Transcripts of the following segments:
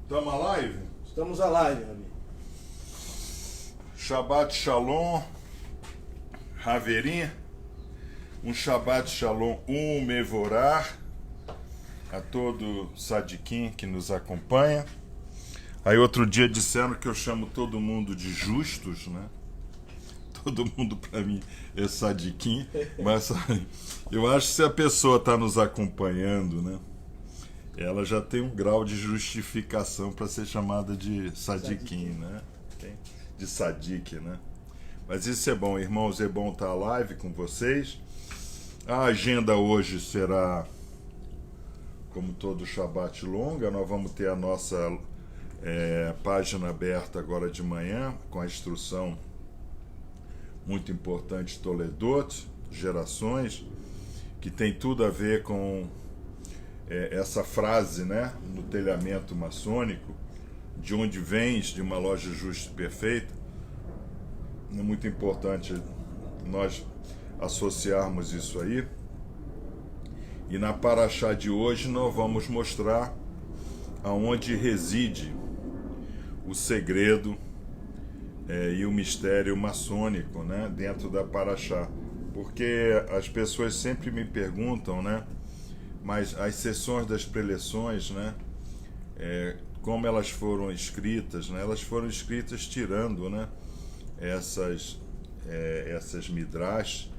Estamos a live? Estamos a live, Rabi. Shabbat Shalom, Haverim. Um Shabbat Shalom Umevorar a todo Sadiquim que nos acompanha. Aí outro dia disseram que eu chamo todo mundo de justos, né? Todo mundo para mim é Sadiquim, mas eu acho que se a pessoa está nos acompanhando, né? Ela já tem um grau de justificação para ser chamada de Sadiquim, né? De Sadique, né? Mas isso é bom, irmãos, é bom estar live com vocês. A agenda hoje será, como todo Shabbat longa, nós vamos ter a nossa página aberta agora de manhã, com a instrução muito importante Toledot, gerações, que tem tudo a ver com essa frase, né, no telhamento maçônico, de onde vens, de uma loja justa e perfeita. É muito importante nós associarmos isso aí. E na paraxá de hoje nós vamos mostrar aonde reside o segredo e o mistério maçônico, né, dentro da paraxá. Porque as pessoas sempre me perguntam, né, mas as sessões das preleções, né, como elas foram escritas, né, elas foram escritas tirando, né, essas midrash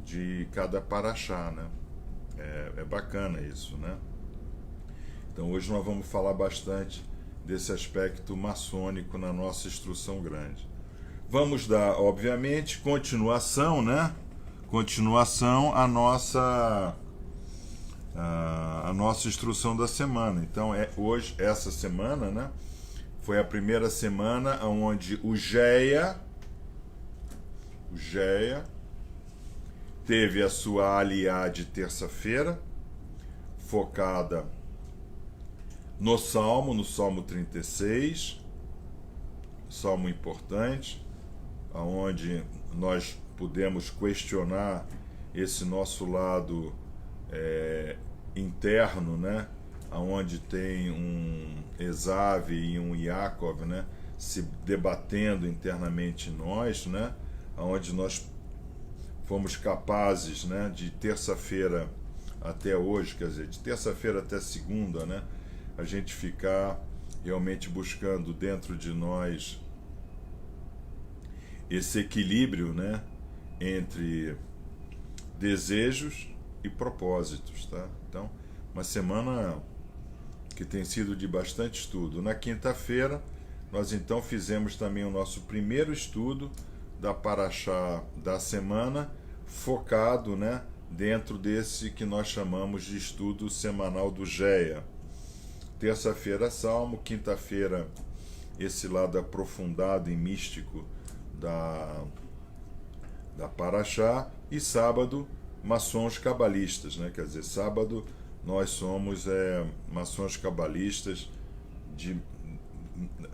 de cada paraxá, né. É bacana isso, né. Então hoje nós vamos falar bastante desse aspecto maçônico na nossa instrução grande. Vamos dar, obviamente, continuação, né? Continuação à nossa instrução da semana. Então, hoje, essa semana, né? Foi a primeira semana onde o Geia teve a sua aliá de terça-feira, focada no Salmo 36, Salmo importante, onde nós pudemos questionar esse nosso lado interno, né? Onde tem um Esav e um Yaakov, né? Se debatendo internamente em nós, né? Onde nós fomos capazes, né? De terça-feira até hoje, quer dizer, de terça-feira até segunda, né? A gente ficar realmente buscando dentro de nós esse equilíbrio, né, entre desejos e propósitos, tá? Então, uma semana que tem sido de bastante estudo. Na quinta-feira, nós então fizemos também o nosso primeiro estudo da paraxá da semana, focado, né, dentro desse que nós chamamos de estudo semanal do Geia. Terça-feira, Salmo. Quinta-feira, esse lado aprofundado e místico da paraxá. E sábado, maçons cabalistas, né? Quer dizer, sábado nós somos maçons cabalistas,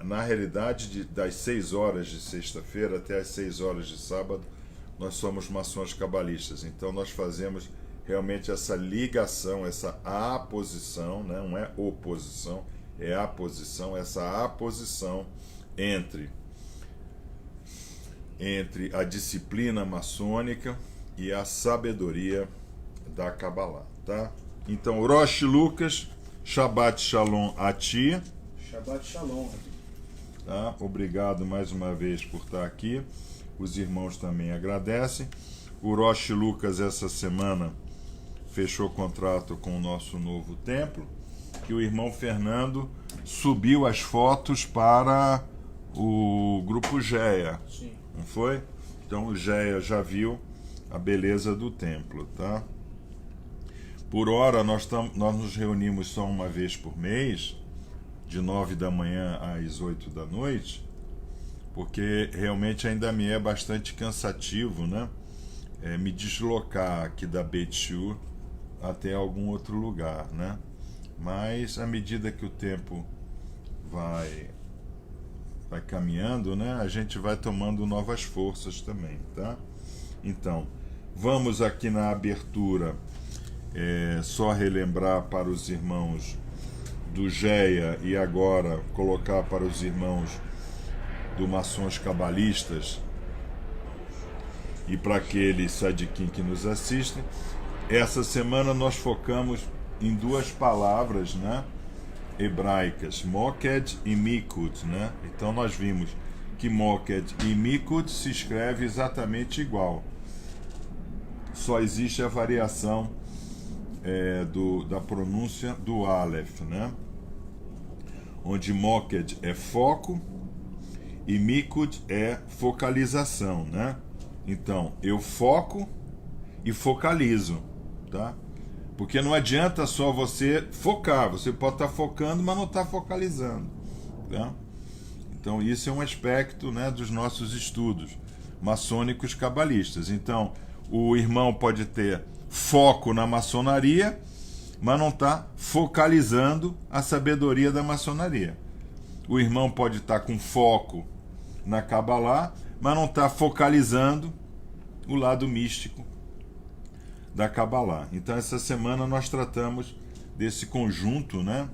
na realidade, das 6 horas de sexta-feira até as 6 horas de sábado, nós somos maçons cabalistas. Então nós fazemos realmente essa ligação, essa aposição, né? Não é oposição, é aposição, essa aposição entre a disciplina maçônica e a sabedoria da Kabbalah, tá? Então, Rosh Lucas, Shabbat Shalom a ti. Shabbat Shalom, Rabi. Tá? Obrigado mais uma vez por estar aqui. Os irmãos também agradecem. O Rosh Lucas essa semana fechou contrato com o nosso novo templo, que o irmão Fernando subiu as fotos para o grupo Geia. Sim. Não foi? Então o Geia já viu a beleza do templo, tá? Por hora nós nos reunimos só uma vez por mês, de 9 da manhã às 8 da noite, porque realmente ainda me é bastante cansativo, né? Me deslocar aqui da Beit Shur até algum outro lugar, né? Mas à medida que o tempo vai caminhando, né? A gente vai tomando novas forças também, tá? Então, vamos aqui na abertura só relembrar para os irmãos do GEA e agora colocar para os irmãos do Maçons Cabalistas e para aqueles sadiquim que nos assistem. Essa semana nós focamos em duas palavras, né, hebraicas, Moked e Mikud, né? Então nós vimos que Moked e Mikud se escreve exatamente igual. Só existe a variação da pronúncia do Aleph, né? Onde Moked é foco e Mikud é focalização, né? Então, eu foco e focalizo, tá? Porque não adianta só você focar, você pode estar focando, mas não está focalizando, tá? Então, isso é um aspecto, né, dos nossos estudos maçônicos cabalistas. Então, o irmão pode ter foco na maçonaria, mas não está focalizando a sabedoria da maçonaria. O irmão pode estar com foco na Kabbalah, mas não está focalizando o lado místico da Kabbalah. Então, essa semana nós tratamos desse conjunto, né,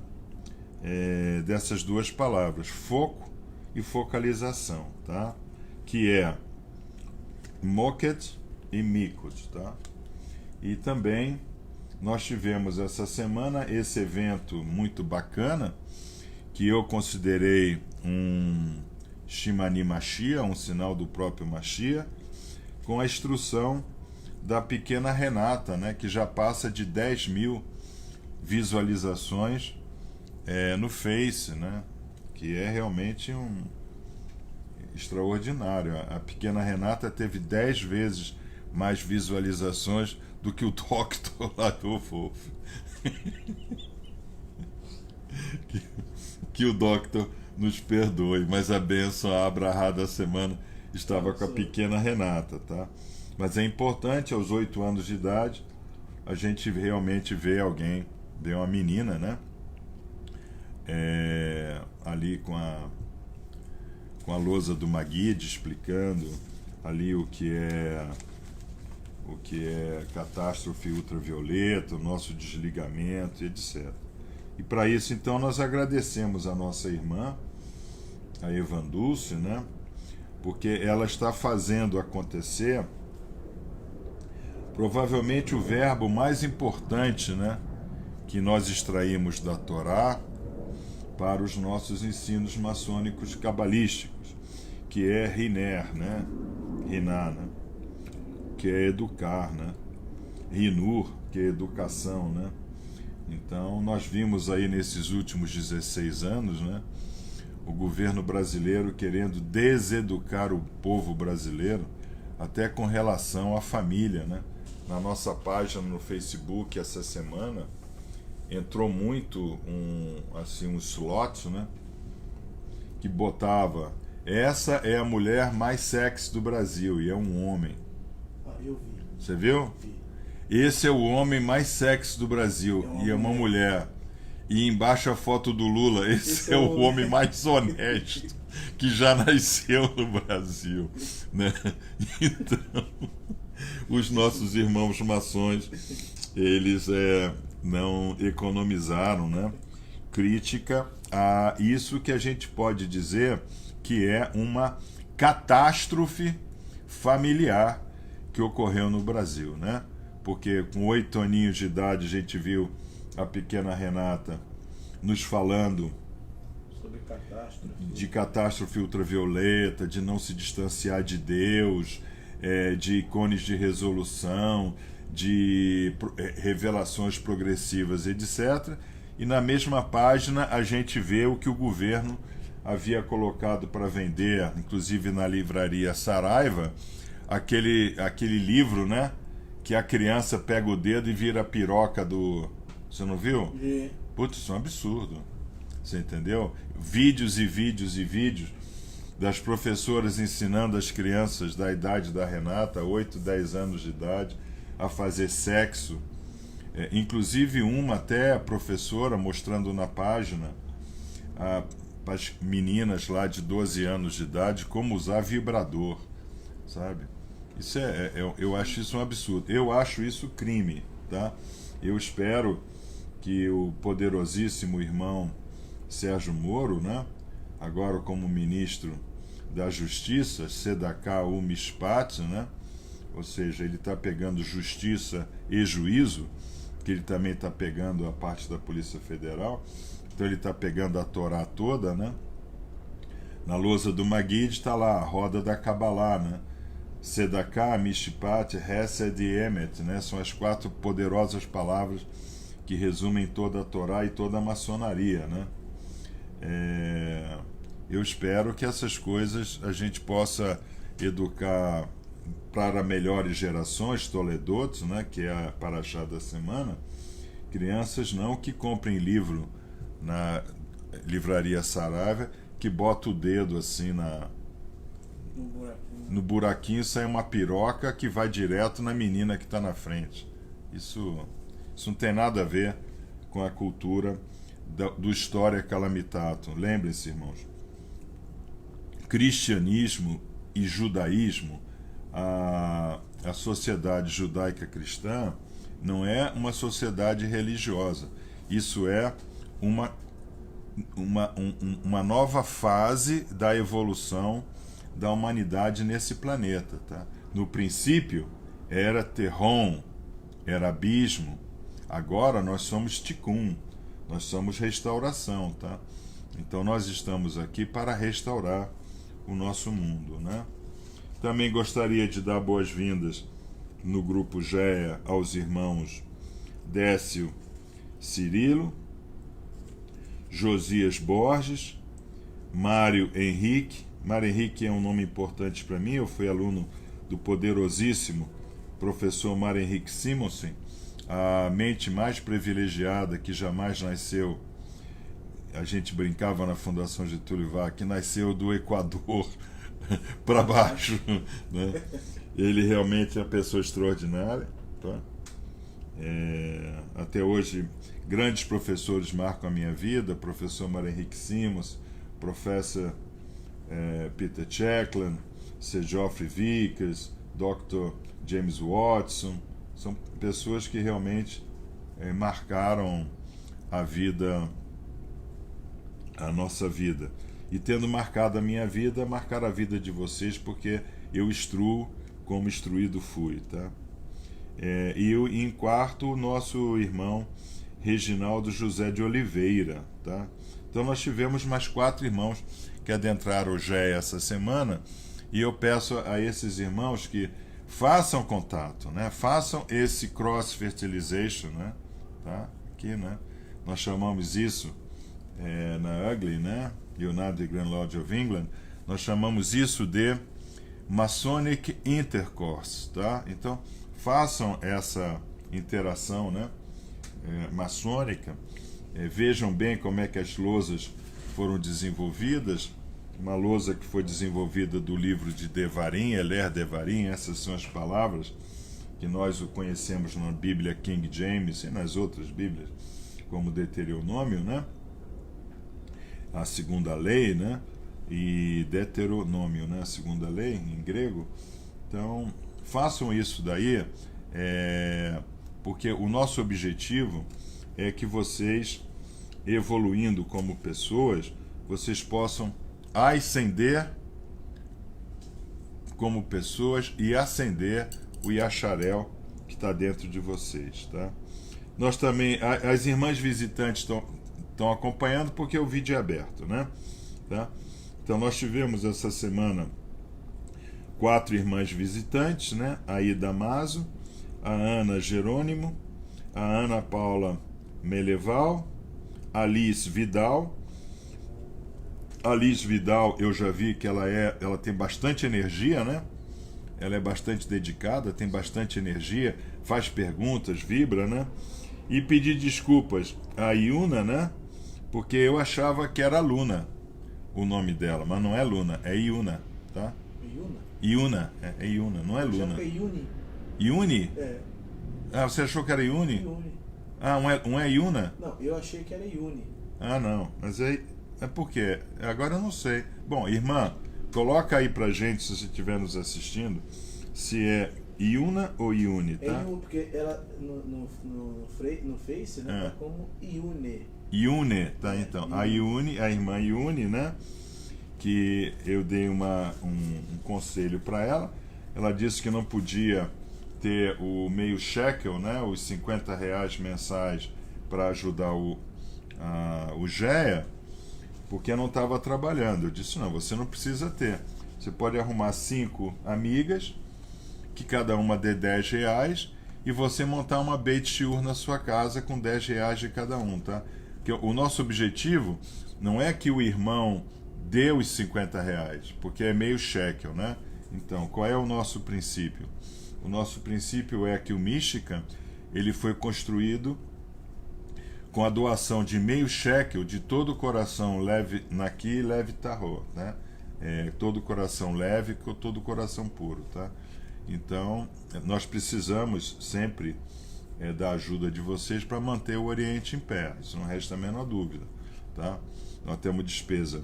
dessas duas palavras, foco e focalização, tá? Que é Moked e Mikud, tá? E também nós tivemos essa semana esse evento muito bacana, que eu considerei um Shimani Mashiach, um sinal do próprio Mashiach, com a instrução da pequena Renata, né, que já passa de 10 mil visualizações no Face, né, que é realmente extraordinário. A pequena Renata teve 10 vezes mais visualizações do que o Doctor lá do Wolf. que o Doctor nos perdoe, mas a bênção, a Abraha da semana estava com a pequena Renata, tá? Mas é importante, aos 8 anos de idade, a gente realmente vê alguém, vê uma menina, né? Ali com a lousa do Maguide, explicando ali o que é catástrofe ultravioleta, o nosso desligamento, etc. E para isso, então, nós agradecemos a nossa irmã, a Evandulce, né? Porque ela está fazendo acontecer provavelmente o verbo mais importante, né, que nós extraímos da Torá para os nossos ensinos maçônicos cabalísticos, que é Riner, né? Riná, né? Que é educar, né? Rinur, que é educação, né? Então, nós vimos aí nesses últimos 16 anos, né, o governo brasileiro querendo deseducar o povo brasileiro, até com relação à família, né? Na nossa página no Facebook essa semana entrou muito um slot, né, que botava: essa é a mulher mais sexy do Brasil, e é um homem. Eu vi. Você viu? Vi. Esse é o homem mais sexy do Brasil, e é uma mulher. E embaixo a foto do Lula: esse é o homem mais honesto que já nasceu no Brasil, né? Então, os nossos irmãos maçons, eles não economizaram, né, crítica a isso que a gente pode dizer que é uma catástrofe familiar que ocorreu no Brasil, né? Porque com 8 aninhos de idade a gente viu a pequena Renata nos falando Sobre de catástrofe ultravioleta, de não se distanciar de Deus, de ícones de resolução, de revelações progressivas, etc. E na mesma página a gente vê o que o governo havia colocado para vender, inclusive na livraria Saraiva, aquele livro, né, que a criança pega o dedo e vira a piroca do... Você não viu? Putz, isso é um absurdo. Você entendeu? Vídeos e vídeos e vídeos das professoras ensinando as crianças da idade da Renata, 8, 10 anos de idade, a fazer sexo. Inclusive uma até professora mostrando na página para as meninas lá de 12 anos de idade como usar vibrador, sabe? Isso eu acho isso um absurdo. Eu acho isso crime, tá? Eu espero que o poderosíssimo irmão Sérgio Moro, né, agora como ministro da Justiça, Sedaká Mishpat, né, ou seja, ele está pegando justiça e juízo, que ele também está pegando a parte da Polícia Federal, então ele está pegando a Torá toda, né? Na lousa do Maguid está lá a roda da Kabbalah, né? Sedaká, Mishpat, Hesed e Emet, né? São as 4 poderosas palavras que resumem toda a Torá e toda a maçonaria, né? Eu espero que essas coisas a gente possa educar para melhores gerações, Toledot, né, que é a paraxá da semana, crianças não que comprem livro na livraria Saraiva, que bota o dedo assim no buraquinho, sai uma piroca que vai direto na menina que está na frente. Isso não tem nada a ver com a cultura do História Calamitatum. Lembrem-se, irmãos, cristianismo e judaísmo, a sociedade judaica cristã não é uma sociedade religiosa. Isso é uma nova fase da evolução da humanidade nesse planeta. Tá? No princípio era Terron, era abismo. Agora nós somos Tikkun, nós somos restauração. Tá? Então nós estamos aqui para restaurar o nosso mundo, né? Também gostaria de dar boas-vindas no grupo GEA aos irmãos Décio Cirilo, Josias Borges, Mário Henrique. Mário Henrique é um nome importante para mim, eu fui aluno do poderosíssimo professor Mário Henrique Simonsen, a mente mais privilegiada que jamais nasceu. A gente brincava na Fundação Getúlio Vargas, que nasceu do Equador para baixo, né? Ele realmente é uma pessoa extraordinária, tá? Até hoje grandes professores marcam a minha vida, professor Mário Henrique Simons, professor Peter Checkland, Sir Geoffrey Vickers, Dr. James Watson, são pessoas que realmente marcaram a nossa vida. E tendo marcado a minha vida, marcar a vida de vocês, porque eu instruo como instruído fui, tá? E em quarto, o nosso irmão Reginaldo José de Oliveira, tá? Então nós tivemos mais 4 irmãos que adentraram o GEA essa semana, e eu peço a esses irmãos que façam contato, né? Façam esse cross-fertilization, né? Tá? Aqui, né? Nós chamamos isso na UGLE, né? United Grand Lodge of England, nós chamamos isso de Masonic Intercourse, tá? Então, façam essa interação, né? Maçônica, vejam bem como é que as lousas foram desenvolvidas. Uma lousa que foi desenvolvida do livro de Devarim, Elher Devarim, essas são as palavras que nós o conhecemos na Bíblia King James e nas outras Bíblias, como Deuteronômio, né? A segunda lei, né? E Deuteronômio, né? A segunda lei em grego. Então, façam isso daí, porque o nosso objetivo é que vocês, evoluindo como pessoas, vocês possam ascender como pessoas e acender o Yacharel que está dentro de vocês, tá? Nós também, as irmãs visitantes estão acompanhando porque o vídeo é aberto, né? Tá? Então nós tivemos essa semana 4 irmãs visitantes, né? A Ida Mazo, a Ana Jerônimo, a Ana Paula Meleval, a Alice Vidal. A Alice Vidal, eu já vi que ela tem bastante energia, né? Ela é bastante dedicada, tem bastante energia, faz perguntas, vibra, né? E pedir desculpas a Iuna, né? Porque eu achava que era Luna o nome dela, mas não é Luna, é Iuna, tá? Iuna? Iuna, é Iuna, não é Luna. É Iuni. Iuni? É. Ah, você achou que era Iuni? Iuni. Ah, um é Iuna? Não, eu achei que era Iuni. Ah, não, mas é por quê? Agora eu não sei. Bom, irmã, coloca aí pra gente, se você estiver nos assistindo, se é Iuna ou Iune, É tá? Iune, porque ela no Face, né? Tá como Iune. Iune, tá? Então, a Iune, a irmã Iune, né? Que eu dei um conselho para ela. Ela disse que não podia ter o meio shekel, né? Os R$ 50 mensais para ajudar o GEA, porque não estava trabalhando. Eu disse, não, você não precisa ter. Você pode arrumar 5 amigas, que cada uma dê R$ 10, e você montar uma Beit Shiur na sua casa com R$ 10 de cada um, tá? Porque o nosso objetivo não é que o irmão dê os R$ 50, porque é meio shekel, né? Então, qual é o nosso princípio? O nosso princípio é que o Mishkan, ele foi construído com a doação de meio shekel de todo o coração leve naqui, leve tarô, né? Todo coração leve com todo coração puro, tá? Então, nós precisamos sempre da ajuda de vocês para manter o Oriente em pé, isso não resta a menor dúvida, tá? Nós temos despesa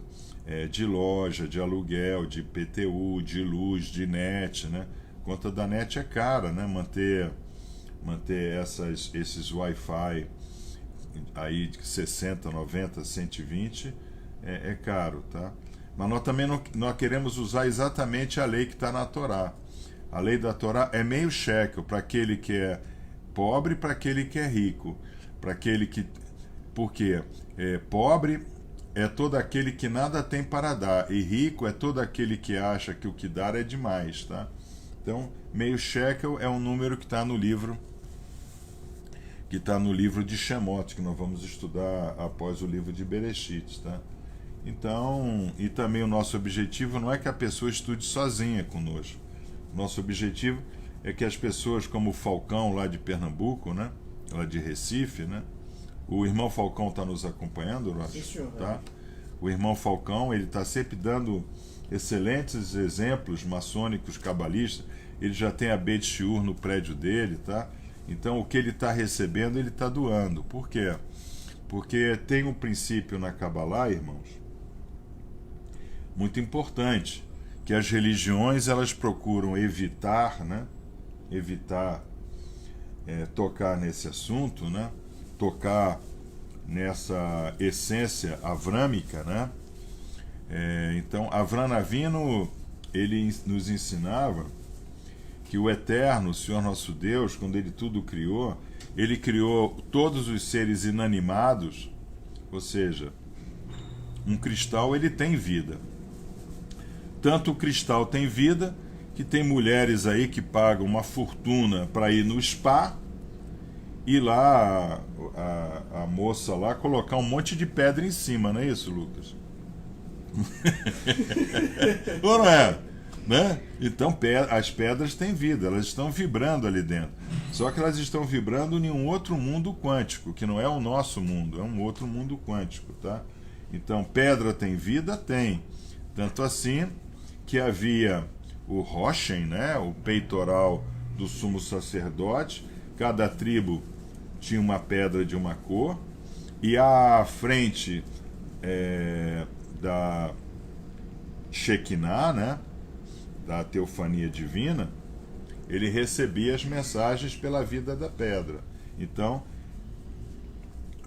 de loja, de aluguel, de PTU, de luz, de net, né? A conta da net é cara, né? Manter esses Wi-Fi aí de 60, 90, 120 é caro, tá? Mas nós também nós queremos usar exatamente a lei que está na Torá. A lei da Torá é meio shekel para aquele que é pobre e para aquele que é rico. Para aquele que... Por quê? Pobre é todo aquele que nada tem para dar, e rico é todo aquele que acha que o que dar é demais, tá? Então, meio shekel é um número que está no livro de Shemot, que nós vamos estudar após o livro de Bereshit, tá? Então, e também o nosso objetivo não é que a pessoa estude sozinha conosco. Nosso objetivo é que as pessoas como o Falcão lá de Pernambuco, né? Lá de Recife, né? O irmão Falcão está nos acompanhando, Rocha? Sim, senhor. Tá? O irmão Falcão, ele está sempre dando excelentes exemplos maçônicos, cabalistas. Ele já tem a Beit Shiur no prédio dele, tá? Então, o que ele está recebendo, ele está doando. Por quê? Porque tem um princípio na Kabbalah, irmãos, muito importante, que as religiões elas procuram evitar, né? Evitar tocar nesse assunto, né? Tocar nessa essência avrâmica, né? Então, Avram Avinu, ele nos ensinava que o Eterno, o Senhor nosso Deus, quando ele tudo criou, ele criou todos os seres inanimados, ou seja, um cristal ele tem vida. Tanto o cristal tem vida, que tem mulheres aí que pagam uma fortuna para ir no spa e lá a moça lá colocar um monte de pedra em cima, não é isso, Lucas? Ou não é? Né? Então as pedras têm vida, elas estão vibrando ali dentro. Só que elas estão vibrando em um outro mundo quântico, que não é o nosso mundo, é um outro mundo quântico, tá? Então pedra tem vida? Tem. Tanto assim que havia o Roshen, né? O peitoral do sumo sacerdote. Cada tribo tinha uma pedra de uma cor. E à frente da Shekinah, né? Da teofania divina, ele recebia as mensagens pela vida da pedra. Então,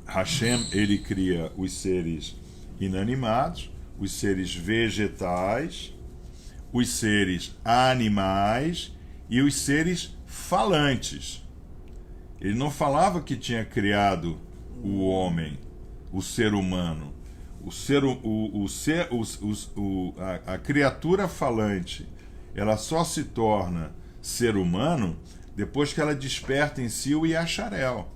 Hashem, ele cria os seres inanimados, os seres vegetais, os seres animais e os seres falantes. Ele não falava que tinha criado o homem, o ser humano. A criatura falante, ela só se torna ser humano depois que ela desperta em si o Yacharel.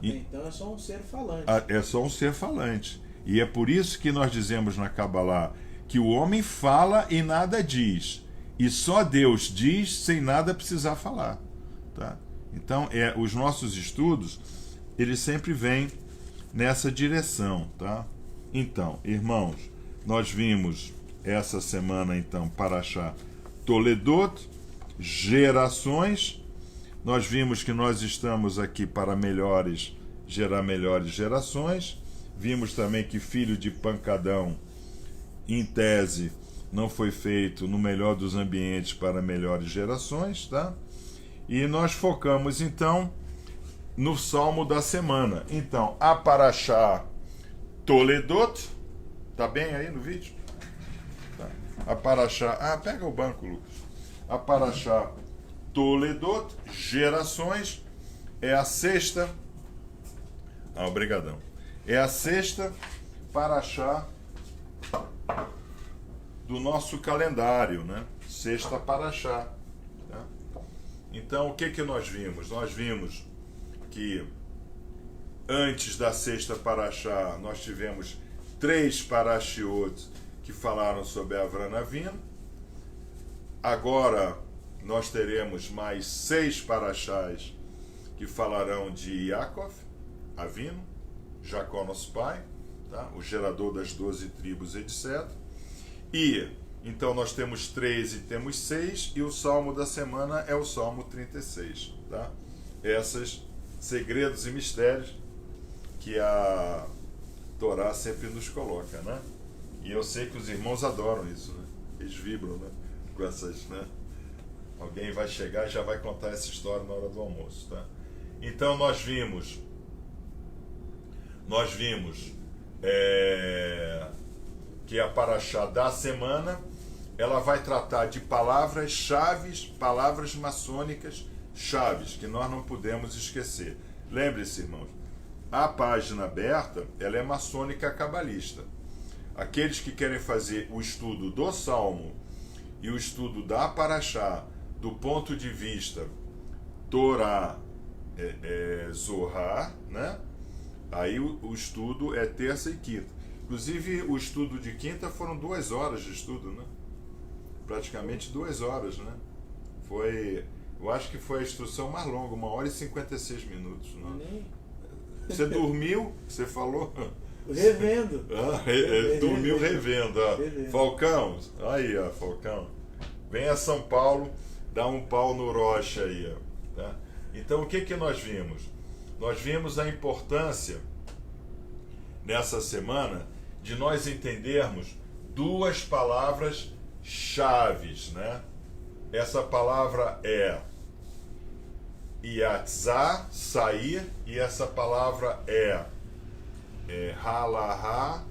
Então é só um ser falante. É só um ser falante. E é por isso que nós dizemos na Kabbalah que o homem fala e nada diz. E só Deus diz sem nada precisar falar. Tá? Então, os nossos estudos, eles sempre vêm nessa direção. Tá? Então, irmãos, nós vimos essa semana, então, Parashá Toledot, gerações. Nós vimos que nós estamos aqui para gerar melhores gerações. Vimos também que filho de pancadão, em tese, não foi feito no melhor dos ambientes para melhores gerações, tá? E nós focamos, então, no Salmo da semana. Então, a Parashá Toledot, tá bem aí no vídeo? Tá. A Parashá... Ah, pega o banco, Lucas. A Parashá Toledot, gerações, é a sexta... Ah, obrigadão. É a sexta Parashá do nosso calendário, né? Sexta Parashá. Tá? Então, o que nós vimos? Nós vimos que antes da sexta Parashá nós tivemos 3 Parashiot que falaram sobre Avram Avinu. Agora nós teremos mais 6 Parashás que falarão de Yaakov, Avinu, Jacó nosso pai, tá? O gerador das 12 tribos, etc. E então nós temos 3 e temos 6, e o Salmo da semana é o Salmo 36. Tá? Esses segredos e mistérios que a Torá sempre nos coloca, né? E eu sei que os irmãos adoram isso, né? Eles vibram, né? Com essas, né? Alguém vai chegar e já vai contar essa história na hora do almoço, tá? Então nós vimos que a Parashá da semana ela vai tratar de palavras-chaves, palavras maçônicas chaves, que nós não podemos esquecer. Lembre-se, irmãos, a página aberta ela é maçônica cabalista. Aqueles que querem fazer o estudo do Salmo e o estudo da Parashá do ponto de vista Torá, Zohar, né? Aí o estudo é terça e quinta. Inclusive o estudo de quinta foram 2 horas de estudo, né? Praticamente 2 horas, né? Eu acho que foi a instrução mais longa, 1h56. Né? Você dormiu? Você falou? Revendo. Dormiu revendo. Falcão, aí, ó, Falcão. Vem a São Paulo, dá um pau no Rocha aí, ó. Tá? Então o que nós vimos? Nós vimos a importância, nessa semana, de nós entendermos 2 palavras chaves, né? Essa palavra é Yatzá, sair, e essa palavra é halahá,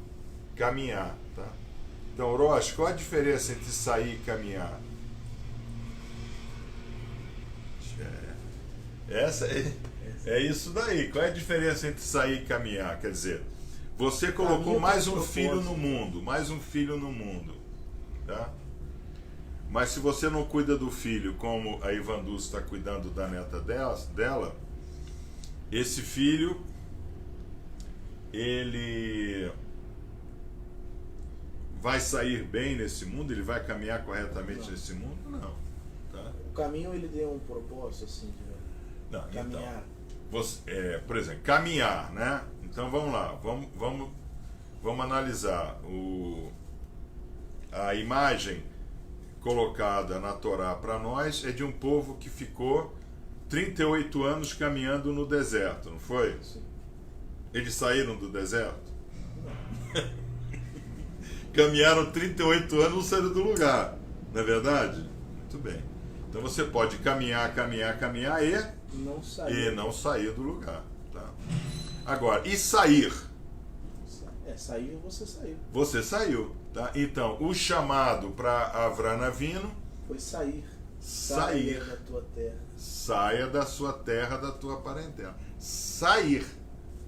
caminhar, tá? Então, Rosh, qual a diferença entre sair e caminhar? É isso daí. Qual é a diferença entre sair e caminhar? Quer dizer, você colocou mais um filho no mundo, tá? Mas se você não cuida do filho como a Ivan Dulce está cuidando da neta dela, esse filho, ele vai sair bem nesse mundo? Ele vai caminhar corretamente nesse mundo? Não. Tá? O caminho ele deu um propósito assim de não, caminhar. Então, por exemplo, caminhar, né? Então vamos lá, vamos analisar a imagem colocada na Torá para nós é de um povo que ficou 38 anos caminhando no deserto, não foi? Sim. Eles saíram do deserto? Caminharam 38 anos, não saíram do lugar, não é verdade? Muito bem. Então você pode caminhar e não sair do lugar, tá? Agora, e sair? Sair você saiu. Você saiu, tá? Então, o chamado para Avram Avinu foi sair. Sair da tua terra. Saia da sua terra, da tua parentela. Sair,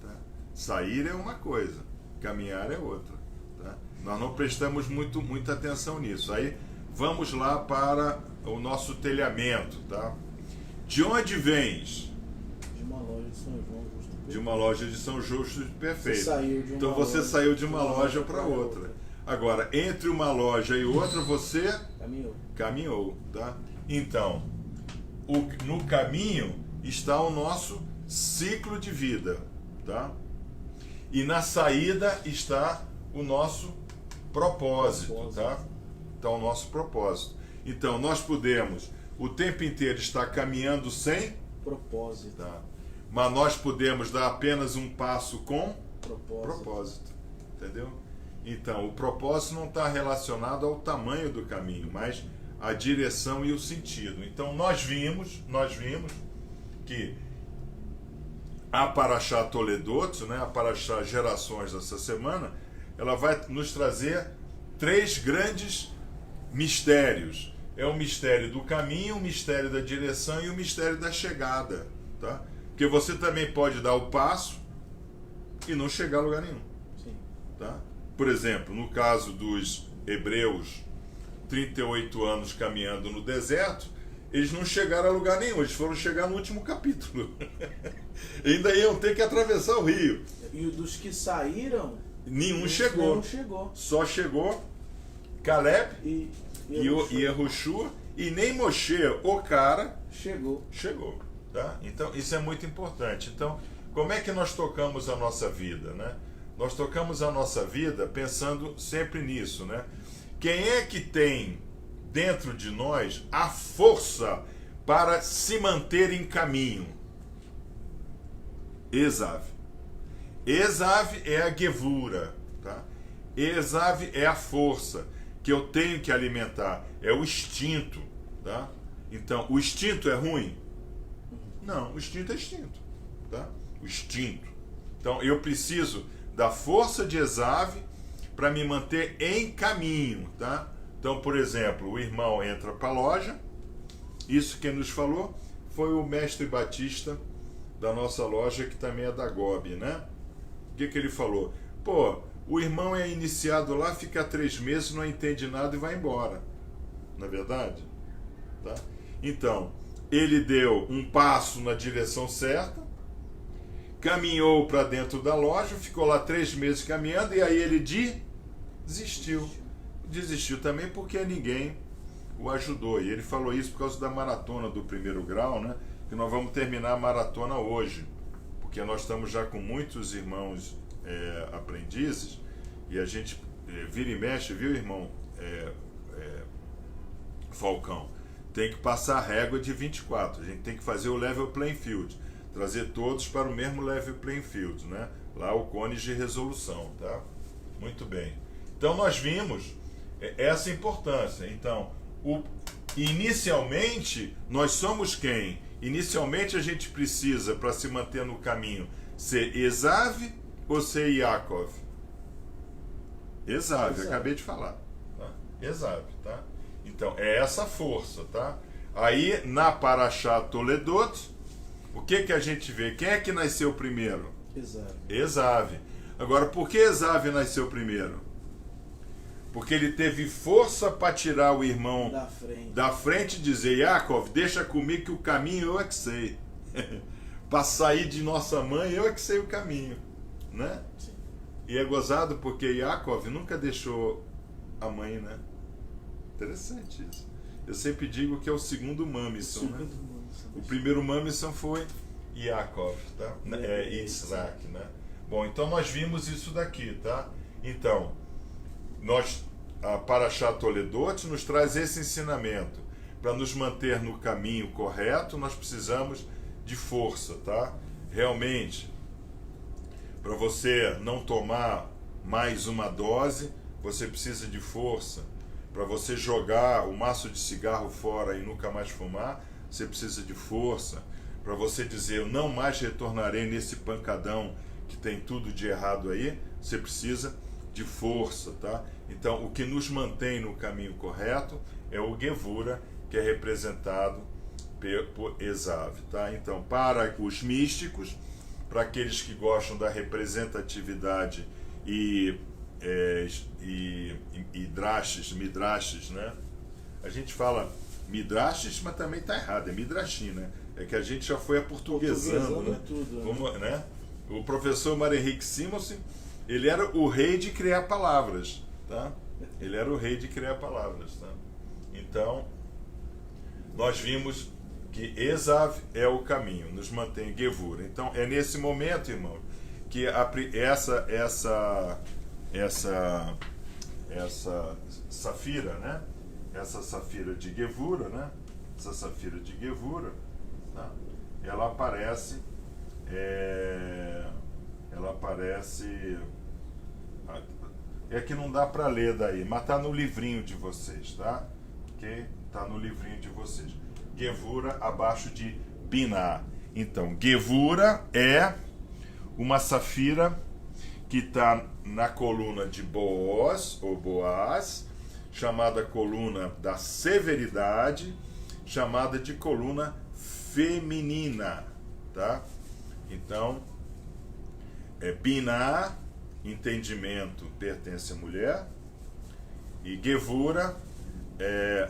tá? Sair é uma coisa, caminhar é outra, tá? Nós não prestamos muita atenção nisso. Aí vamos lá para o nosso telhamento, tá? De onde vens? De uma loja de São João Justo Perfeito. De uma loja de São Justo Perfeito. Então você saiu de uma loja para outra. Agora, entre uma loja e outra, você caminhou, tá? Então, no caminho está o nosso ciclo de vida, tá? E na saída está o nosso propósito, tá? Está o nosso propósito. Então, nós podemos o tempo inteiro estar caminhando sem propósito, tá? Mas nós podemos dar apenas um passo com propósito, entendeu? Então, o propósito não está relacionado ao tamanho do caminho, mas a direção e o sentido. Então nós vimos que a Parashá Toledot, né, a Parashá Gerações dessa semana, ela vai nos trazer 3 grandes mistérios. É o mistério do caminho, o mistério da direção e o mistério da chegada. Tá? Porque você também pode dar o passo e não chegar a lugar nenhum. Sim. Tá? Por exemplo, no caso dos hebreus, 38 anos caminhando no deserto, eles não chegaram a lugar nenhum, eles foram chegar no último capítulo. Ainda iam ter que atravessar o rio. E dos que saíram, Nenhum chegou. Não chegou. Só chegou Caleb e Yehoshua, e nem Moshe, o cara, chegou. Tá? Então, isso é muito importante. Então, como é que nós tocamos a nossa vida, né? Nós tocamos a nossa vida pensando sempre nisso, né? Quem é que tem dentro de nós a força para se manter em caminho? Esav. Esav é a gevura, tá? Esav é a força que eu tenho que alimentar, é o instinto, tá? Então, o instinto é ruim? Não, o instinto é instinto, tá? O instinto. Então, eu preciso da força de Esav para me manter em caminho, tá? Então, por exemplo, o irmão entra para a loja, isso quem nos falou foi o mestre Batista da nossa loja, que também é da GOB, né? O que ele falou? Pô, o irmão é iniciado lá, fica 3 meses, não entende nada e vai embora. Não é verdade? Tá? Então, ele deu um passo na direção certa, caminhou para dentro da loja, ficou lá 3 meses caminhando e aí ele desistiu. Desistiu também porque ninguém o ajudou. E ele falou isso por causa da maratona do 1º grau, né? Que nós vamos terminar a maratona hoje, porque nós estamos já com muitos irmãos aprendizes e a gente vira e mexe, viu, irmão Falcão? Tem que passar a régua de 24. A gente tem que fazer o level playing field, trazer todos para o mesmo level playing field, né? Lá o cone de resolução, tá? Muito bem. Então nós vimos essa importância. Então, inicialmente, nós somos quem? Inicialmente a gente precisa, para se manter no caminho, ser Esav ou ser Yaakov? Esav, acabei de falar. Tá? Esav, tá? Então, é essa força, tá? Aí, na Parashá Toledot, o que a gente vê? Quem é que nasceu primeiro? Esav. Esav. Agora, por que Esav nasceu primeiro? Porque ele teve força para tirar o irmão da frente e dizer: Yaakov, deixa comigo que o caminho eu é que sei. Para sair de nossa mãe, eu é que sei o caminho. Né? Sim. E é gozado porque Yaakov nunca deixou a mãe, né? Interessante isso. Eu sempre digo que é o segundo Mamison, né? O primeiro Mamison foi Yaakov, tá? Yitzhak, né? Bom, então nós vimos isso daqui, tá? Então, a Parashá Toledot nos traz esse ensinamento. Para nos manter no caminho correto, nós precisamos de força, tá? Realmente, para você não tomar mais uma dose, você precisa de força. Para você jogar o maço de cigarro fora e nunca mais fumar, você precisa de força. Para você dizer: eu não mais retornarei nesse pancadão que tem tudo de errado aí, você precisa de força, tá? Então, o que nos mantém no caminho correto é o Gevura, que é representado por Esav, tá? Então, para os místicos, para aqueles que gostam da representatividade e midrashes, né? A gente fala midrashes, mas também está errado, é midrashim, né? É que a gente já foi aportuguesando, né? Tudo, como, né? O professor Mário Henrique Simonsen, ele era o rei de criar palavras, tá? Ele era o rei de criar palavras, tá? Então, nós vimos que Esav é o caminho, nos mantém Gevura. Então, é nesse momento, irmão, que essa safira, né? Essa safira de Gevura, né? Essa safira de Gevura, tá? Ela aparece é que não dá para ler daí, mas tá no livrinho de vocês, tá? Ok? Tá no livrinho de vocês. Gevura abaixo de Binah. Então, Gevura é uma safira que está na coluna de Boaz, ou Boaz, chamada coluna da severidade, chamada de coluna feminina, tá? Então, Binah, entendimento, pertence à mulher, e Gevura,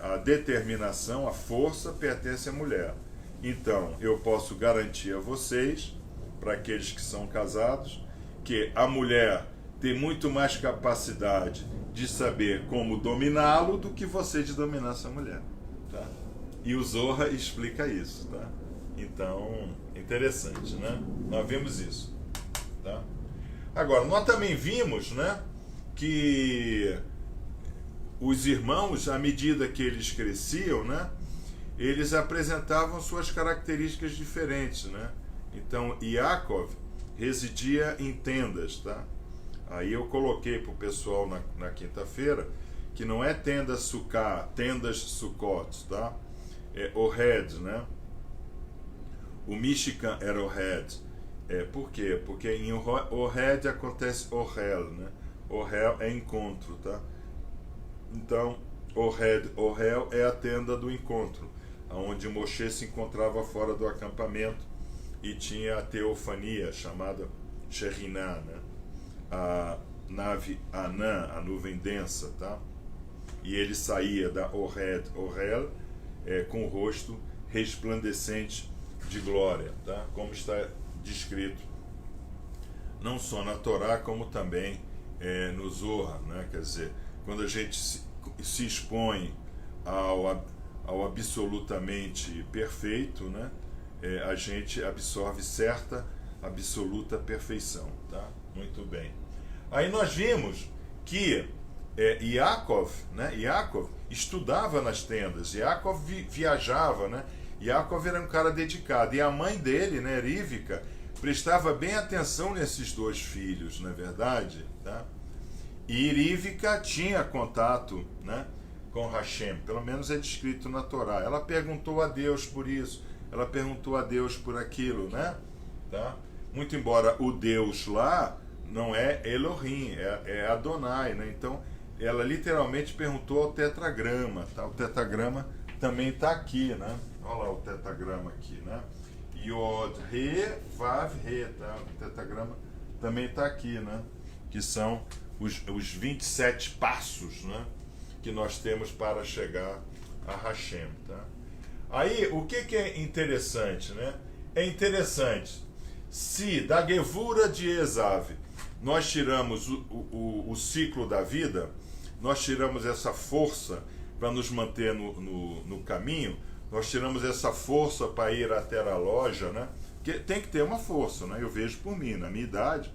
a determinação, a força, pertence à mulher. Então, eu posso garantir a vocês, para aqueles que são casados, que a mulher tem muito mais capacidade de saber como dominá-lo do que você de dominar essa mulher, tá? E o Zohar explica isso, tá? Então, interessante, né? Nós vimos isso, tá? Agora, nós também vimos, né, que os irmãos, à medida que eles cresciam, né, eles apresentavam suas características diferentes, né? Então, Yaakov residia em tendas, tá? Aí eu coloquei para o pessoal na quinta-feira que não é tenda Sukkah, tendas Sukkot, tá? É Ohed, né? O Michigan era Ohed. Por quê? Porque em Ohed acontece Ohel, né? Ohel é encontro, tá? Então, Ohel é a tenda do encontro, onde Moshe se encontrava fora do acampamento e tinha a teofania chamada Sherinah, né? A nave Anã, a nuvem densa, tá? E ele saía da Ohel, com o rosto resplandecente de glória, tá? Como está descrito não só na Torá, como também no Zohar, né? Quer dizer, quando a gente se expõe ao absolutamente perfeito, né? A gente absorve certa absoluta perfeição, tá? Muito bem. Aí nós vimos que Yaakov, né? Yaakov estudava nas tendas, Yaakov viajava, né? Yaakov era um cara dedicado, e a mãe dele, né, Rivka, prestava bem atenção nesses dois filhos, não é verdade? Tá? E Rivka tinha contato, né, com Hashem, pelo menos é descrito na Torá. Ela perguntou a Deus por isso, ela perguntou a Deus por aquilo, né? Tá? Muito embora o Deus lá não é Elohim, é Adonai, né? Então ela literalmente perguntou ao tetragrama, tá? O tetragrama também está aqui, né? Olha lá o tetragrama aqui, né? Yod, Re, Vav, Re, tá? O tetragrama também está aqui, né? Que são os 27 passos, né? Que nós temos para chegar a Hashem, tá? Aí, o que é interessante, né? É interessante, se da Gevura de Esav nós tiramos o ciclo da vida, nós tiramos essa força para nos manter no caminho, nós tiramos essa força para ir até a loja, né? Que tem que ter uma força, né? Eu vejo por mim, na minha idade,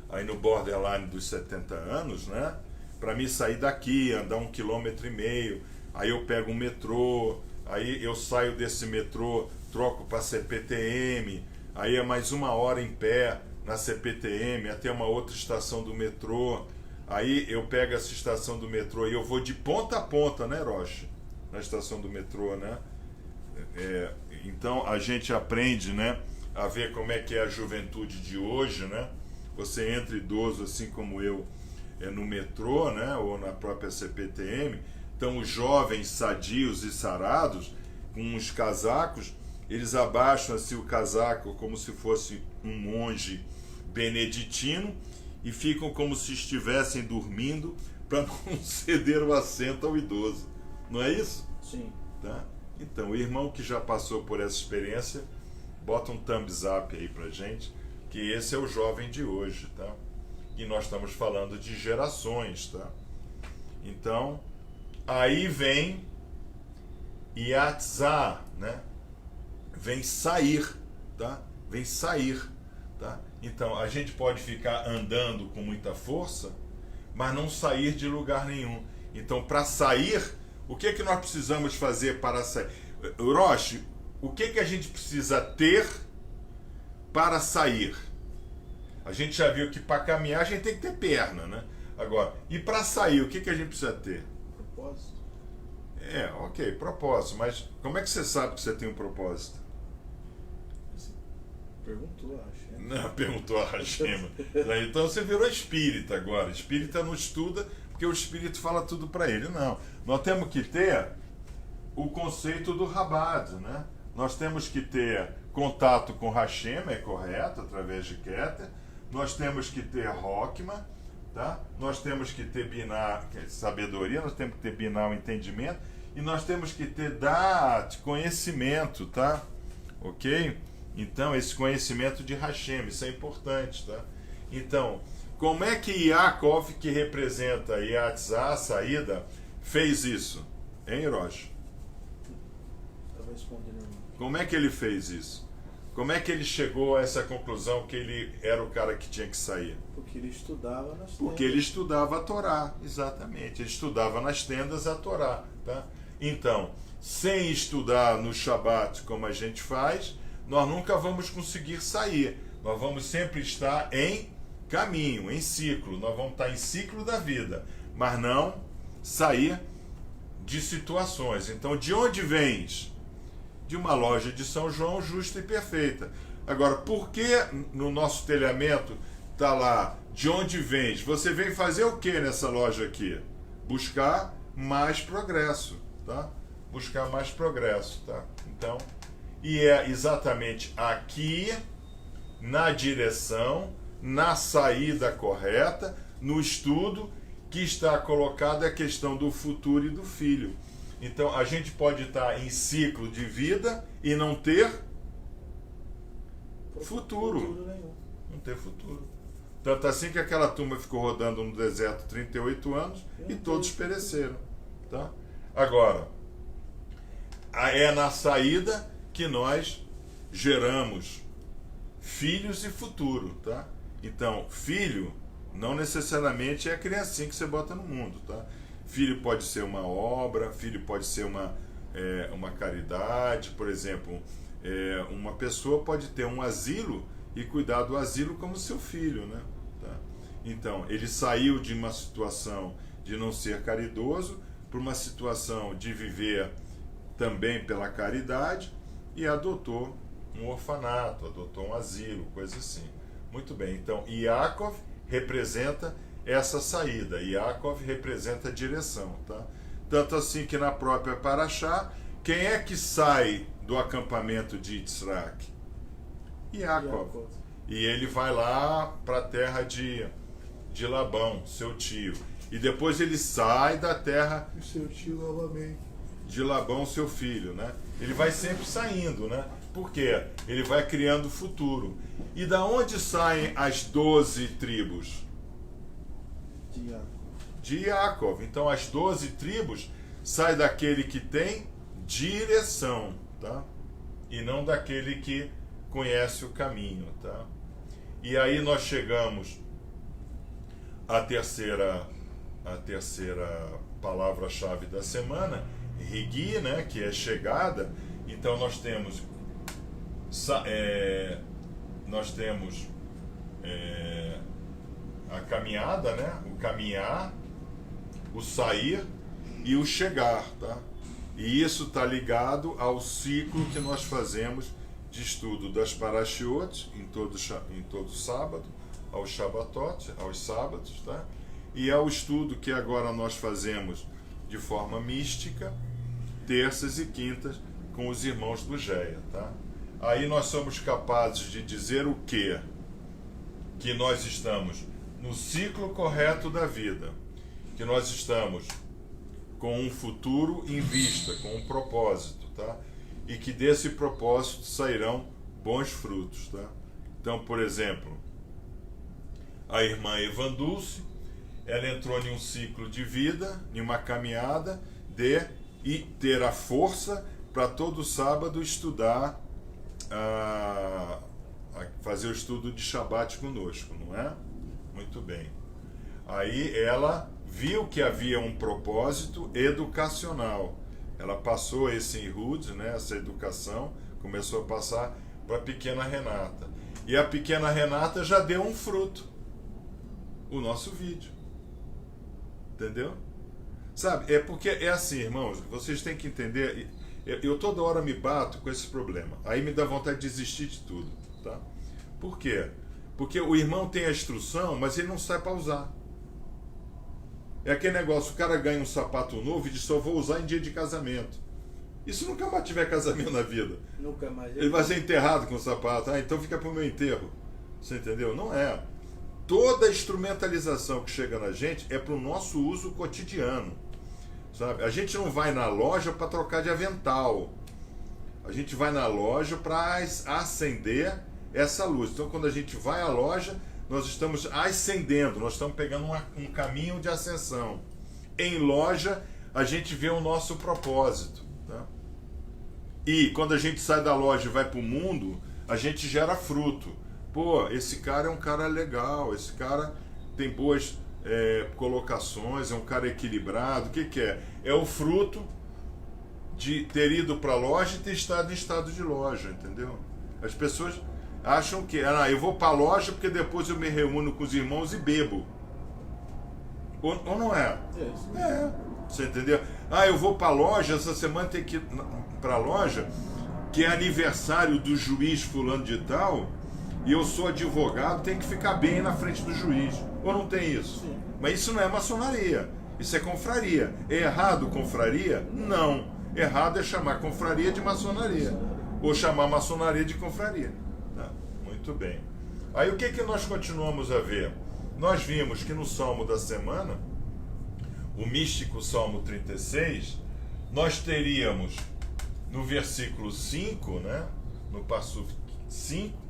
aí no borderline dos 70 anos, né? Para mim sair daqui, andar 1,5 km, aí eu pego um metrô, aí eu saio desse metrô, troco para CPTM, aí é mais 1 hora em pé na CPTM até uma outra estação do metrô, aí eu pego essa estação do metrô e eu vou de ponta a ponta, né, Roche? Na estação do metrô, né? Então a gente aprende, né, a ver como é que é a juventude de hoje, né? Você entra idoso assim como eu no metrô, né, ou na própria CPTM, então os jovens sadios e sarados com os casacos, eles abaixam assim o casaco como se fosse um monge beneditino e ficam como se estivessem dormindo para não ceder o assento ao idoso. Não é isso? Sim. Tá? Então, o irmão que já passou por essa experiência, bota um thumbs up aí pra gente, que esse é o jovem de hoje, tá? E nós estamos falando de gerações, tá? Então, aí vem Yatzá, né? Vem sair, tá? Vem sair, tá? Então, a gente pode ficar andando com muita força, mas não sair de lugar nenhum. Então, para sair, o que é que nós precisamos fazer para sair? Roche, o que é que a gente precisa ter para sair? A gente já viu que para caminhar a gente tem que ter perna, né? Agora, e para sair, o que é que a gente precisa ter? Propósito. Ok, propósito, mas como é que você sabe que você tem um propósito? Perguntou, acho. Não, perguntou a Hashema. Então você virou espírita agora. Espírita não estuda porque o espírito fala tudo para ele. Não. Nós temos que ter o conceito do Rabad, né? Nós temos que ter contato com Hashema, é correto, através de Keter. Nós temos que ter Hokmah, tá? Nós temos que ter Binah, sabedoria, nós temos que ter Binah, o entendimento, e nós temos que ter Dat, conhecimento, tá? Ok? Então, esse conhecimento de Hashem, isso é importante, tá? Então, como é que Yaakov, que representa Yatzá, a saída, fez isso? Hein, Rocha? Estava respondendo. Como é que ele fez isso? Como é que ele chegou a essa conclusão que ele era o cara que tinha que sair? Porque ele estudava nas tendas. Porque ele estudava a Torá, exatamente. Ele estudava nas tendas a Torá, tá? Então, sem estudar no Shabat como a gente faz, nós nunca vamos conseguir sair. Nós vamos sempre estar em caminho, em ciclo. Nós vamos estar em ciclo da vida, mas não sair de situações. Então, de onde vens? De uma loja de São João justa e perfeita. Agora, por que no nosso telhamento está lá, de onde vens? Você vem fazer o que nessa loja aqui? Buscar mais progresso, tá? Buscar mais progresso, tá? Então, e é exatamente aqui, na direção, na saída correta, no estudo, que está colocada a questão do futuro e do filho. Então, a gente pode estar em ciclo de vida e não ter futuro. Não ter futuro. Tanto assim que aquela turma ficou rodando no deserto 38 anos e todos pereceram. Tá? Agora, é na saída que nós geramos filhos e futuro. Tá? Então, filho não necessariamente é a criancinha que você bota no mundo. Tá? Filho pode ser uma obra, filho pode ser uma caridade, por exemplo, uma pessoa pode ter um asilo e cuidar do asilo como seu filho, né? Tá? Então, ele saiu de uma situação de não ser caridoso para uma situação de viver também pela caridade e adotou um orfanato, adotou um asilo, coisa assim. Muito bem, então Yaakov representa essa saída. Yaakov representa a direção, tá? Tanto assim que na própria Parashá, quem é que sai do acampamento de Yitzhak? Yaakov. E ele vai lá para a terra de Labão, seu tio. E depois ele sai da terra E seu tio novamente. de Labão, seu filho, né? Ele vai sempre saindo, né? Por quê? Ele vai criando futuro. E da onde saem as 12 tribos? De Yaakov. Então as 12 tribos saem daquele que tem direção, tá? E não daquele que conhece o caminho, tá? E aí nós chegamos à terceira palavra-chave da semana, Rigi, né? Que é chegada. Então nós temos a caminhada, né? O caminhar, o sair e o chegar, tá? E isso está ligado ao ciclo que nós fazemos de estudo das Parashiot em todo sábado, aos Shabbatot, aos sábados, tá? E ao estudo que agora nós fazemos de forma mística, terças e quintas, com os irmãos do Geia, tá? Aí nós somos capazes de dizer o quê? Que nós estamos no ciclo correto da vida, que nós estamos com um futuro em vista, com um propósito, tá? E que desse propósito sairão bons frutos, tá? Então, por exemplo, a irmã Evandulce, ela entrou em um ciclo de vida, em uma caminhada e ter a força para todo sábado estudar, fazer o estudo de Shabat conosco, não é? Muito bem. Aí ela viu que havia um propósito educacional. Ela passou esse Ihud, né, essa educação, começou a passar para a pequena Renata. E a pequena Renata já deu um fruto. O nosso vídeo. Entendeu? Sabe, é porque é assim, irmãos, vocês têm que entender. Eu toda hora me bato com esse problema. Aí me dá vontade de desistir de tudo, tá? Por quê? Porque o irmão tem a instrução, mas ele não sabe para usar. É aquele negócio, o cara ganha um sapato novo e diz, só vou usar em dia de casamento. Isso nunca mais tiver casamento na vida. Nunca mais. Ele vai ser enterrado com o sapato. Ah, então fica pro meu enterro. Você entendeu? Não é. Toda instrumentalização que chega na gente é pro nosso uso cotidiano. Sabe? A gente não vai na loja para trocar de avental. A gente vai na loja para acender essa luz. Então, quando a gente vai à loja, nós estamos ascendendo, nós estamos pegando um caminho de ascensão. Em loja, a gente vê o nosso propósito. Tá? E quando a gente sai da loja e vai para o mundo, a gente gera fruto. Pô, esse cara é um cara legal, esse cara tem boas colocações, é um cara equilibrado. O que, que é? É o fruto de ter ido para a loja e ter estado em estado de loja, entendeu? As pessoas acham que eu vou para a loja porque depois eu me reúno com os irmãos e bebo. Ou não é? É. Você entendeu? Eu vou para a loja, essa semana tem que ir para a loja, que é aniversário do juiz fulano de tal, e eu sou advogado, tem que ficar bem na frente do juiz. Ou não tem isso? Sim. Mas isso não é maçonaria, isso é confraria. É errado confraria? Não. Errado é chamar confraria de maçonaria, ou chamar maçonaria de confraria. Tá? Muito bem. Aí o que nós continuamos a ver? Nós vimos que no Salmo da semana, o místico Salmo 36, nós teríamos no versículo 5, né, no passo 5,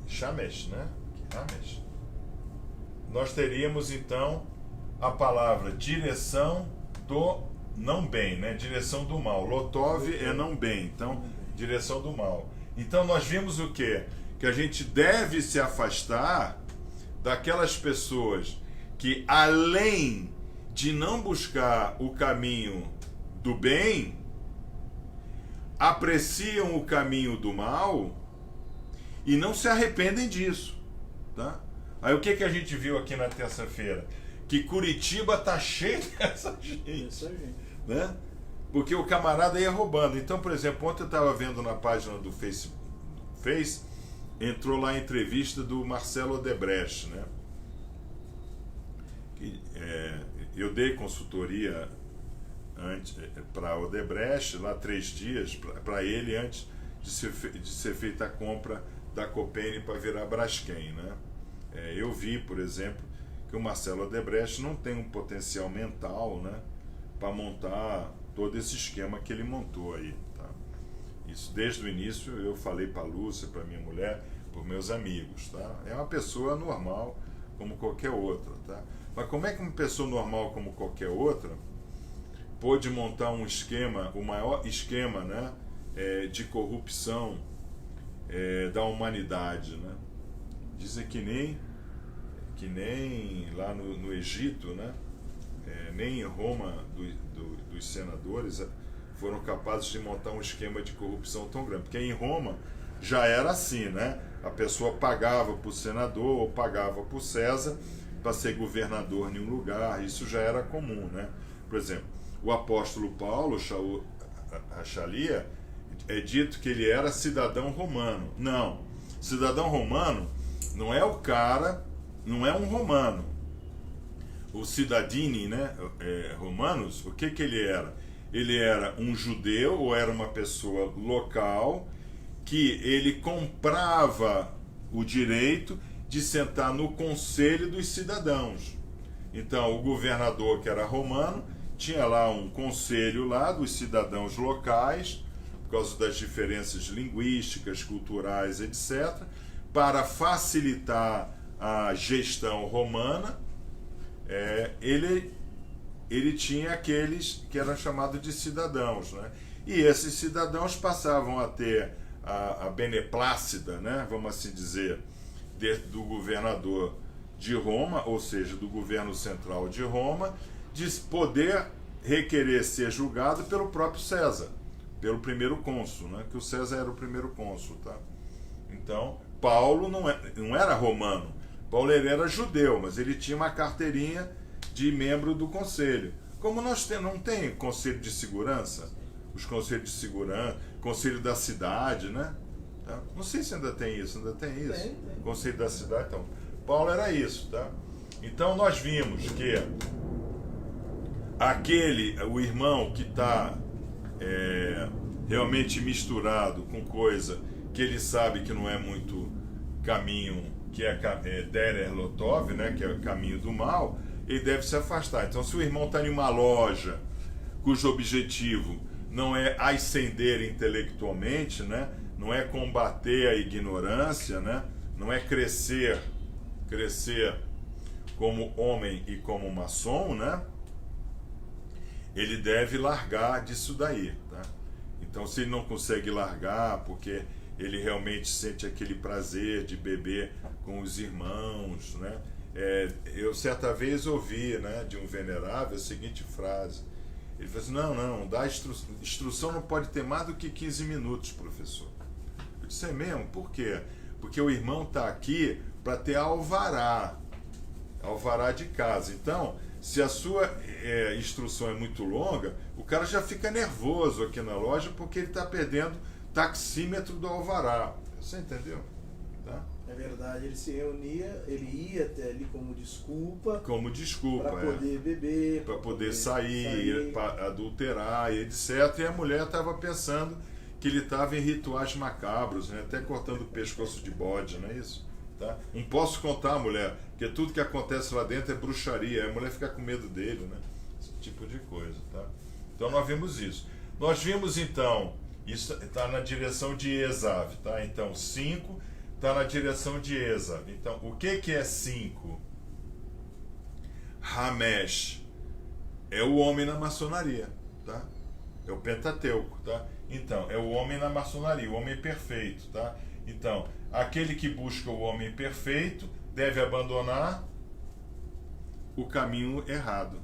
Shamesh, né? Shamesh. Nós teríamos então a palavra direção do não bem, né? Direção do mal. Lotov é não bem, então direção do mal. Então nós vimos o quê? Que a gente deve se afastar daquelas pessoas que, além de não buscar o caminho do bem, apreciam o caminho do mal e não se arrependem disso, tá? Aí o que a gente viu aqui na terça-feira? Que Curitiba tá cheio dessa gente, né? Porque o camarada ia roubando. Então, por exemplo, ontem eu estava vendo na página do Face, entrou lá a entrevista do Marcelo Odebrecht, né? Eu dei consultoria para Odebrecht lá 3 dias para ele antes de ser feita a compra da Copene para virar Braskem, né? Eu vi, por exemplo, que o Marcelo Odebrecht não tem um potencial mental, né, para montar todo esse esquema que ele montou aí, tá? Isso desde o início eu falei para a Lúcia, para minha mulher, para os meus amigos, tá? É uma pessoa normal como qualquer outra, tá? Mas como é que uma pessoa normal como qualquer outra pôde montar um esquema, o maior esquema, né, de corrupção da humanidade, né? Dizem que nem lá no Egito, né, nem em Roma dos senadores foram capazes de montar um esquema de corrupção tão grande, porque em Roma já era assim, né? A pessoa pagava para o senador ou pagava para o César para ser governador em um lugar, isso já era comum, né? Por exemplo, o apóstolo Paulo, Shaul Achalia, é dito que ele era cidadão romano. Não, cidadão romano não é o cara, não é um romano. O cidadini, né, romanos, o que ele era? Ele era um judeu ou era uma pessoa local que ele comprava o direito de sentar no conselho dos cidadãos. Então, o governador, que era romano, tinha lá um conselho lá dos cidadãos locais, por causa das diferenças linguísticas, culturais, etc., para facilitar a gestão romana. Ele tinha aqueles que eram chamados de cidadãos, né? E esses cidadãos passavam a ter a beneplácida, né, vamos assim dizer, do governador de Roma, ou seja, do governo central de Roma, de poder requerer ser julgado pelo próprio César, pelo primeiro cônsul, né, que o César era o primeiro cônsul, tá? Então, Paulo não era romano. Paulo ele era judeu, mas ele tinha uma carteirinha de membro do conselho. Como nós não tem conselho de segurança, os conselhos de segurança, conselho da cidade, né? Tá? Não sei se ainda tem isso, Tem. Conselho da cidade, então. Paulo era isso, tá? Então nós vimos que o irmão que está realmente misturado com coisa que ele sabe que não é muito caminho, que é Derer Lotov, né, que é o caminho do mal, ele deve se afastar. Então, se o irmão está em uma loja cujo objetivo não é ascender intelectualmente, né, não é combater a ignorância, né, não é crescer como homem e como maçom, né, ele deve largar disso daí, tá? Então, se ele não consegue largar porque ele realmente sente aquele prazer de beber com os irmãos, né? Eu certa vez ouvi, né, de um venerável a seguinte frase. Ele falou assim, não, instrução não pode ter mais do que 15 minutos, professor. Eu disse, é mesmo? Por quê? Porque o irmão está aqui para ter alvará de casa. Então, se a sua instrução é muito longa, o cara já fica nervoso aqui na loja porque ele está perdendo taxímetro do alvará. Você entendeu? Tá? É verdade, ele se reunia, ele ia até ali como desculpa. Para poder beber. Para poder sair, para adulterar e etc. E a mulher estava pensando que ele estava em rituais macabros, né? Até cortando o pescoço de bode, não é isso? Tá? Não posso contar, mulher, porque tudo que acontece lá dentro é bruxaria. A mulher fica com medo dele, né? Esse tipo de coisa. Tá? Então nós vimos isso. Nós vimos então. Isso está na direção de Esav, tá? Então, 5 está na direção de Esav. Então, o que é 5? Hamesh é o homem na maçonaria, tá? É o Pentateuco, tá? Então, é o homem na maçonaria, o homem perfeito, tá? Então, aquele que busca o homem perfeito deve abandonar o caminho errado,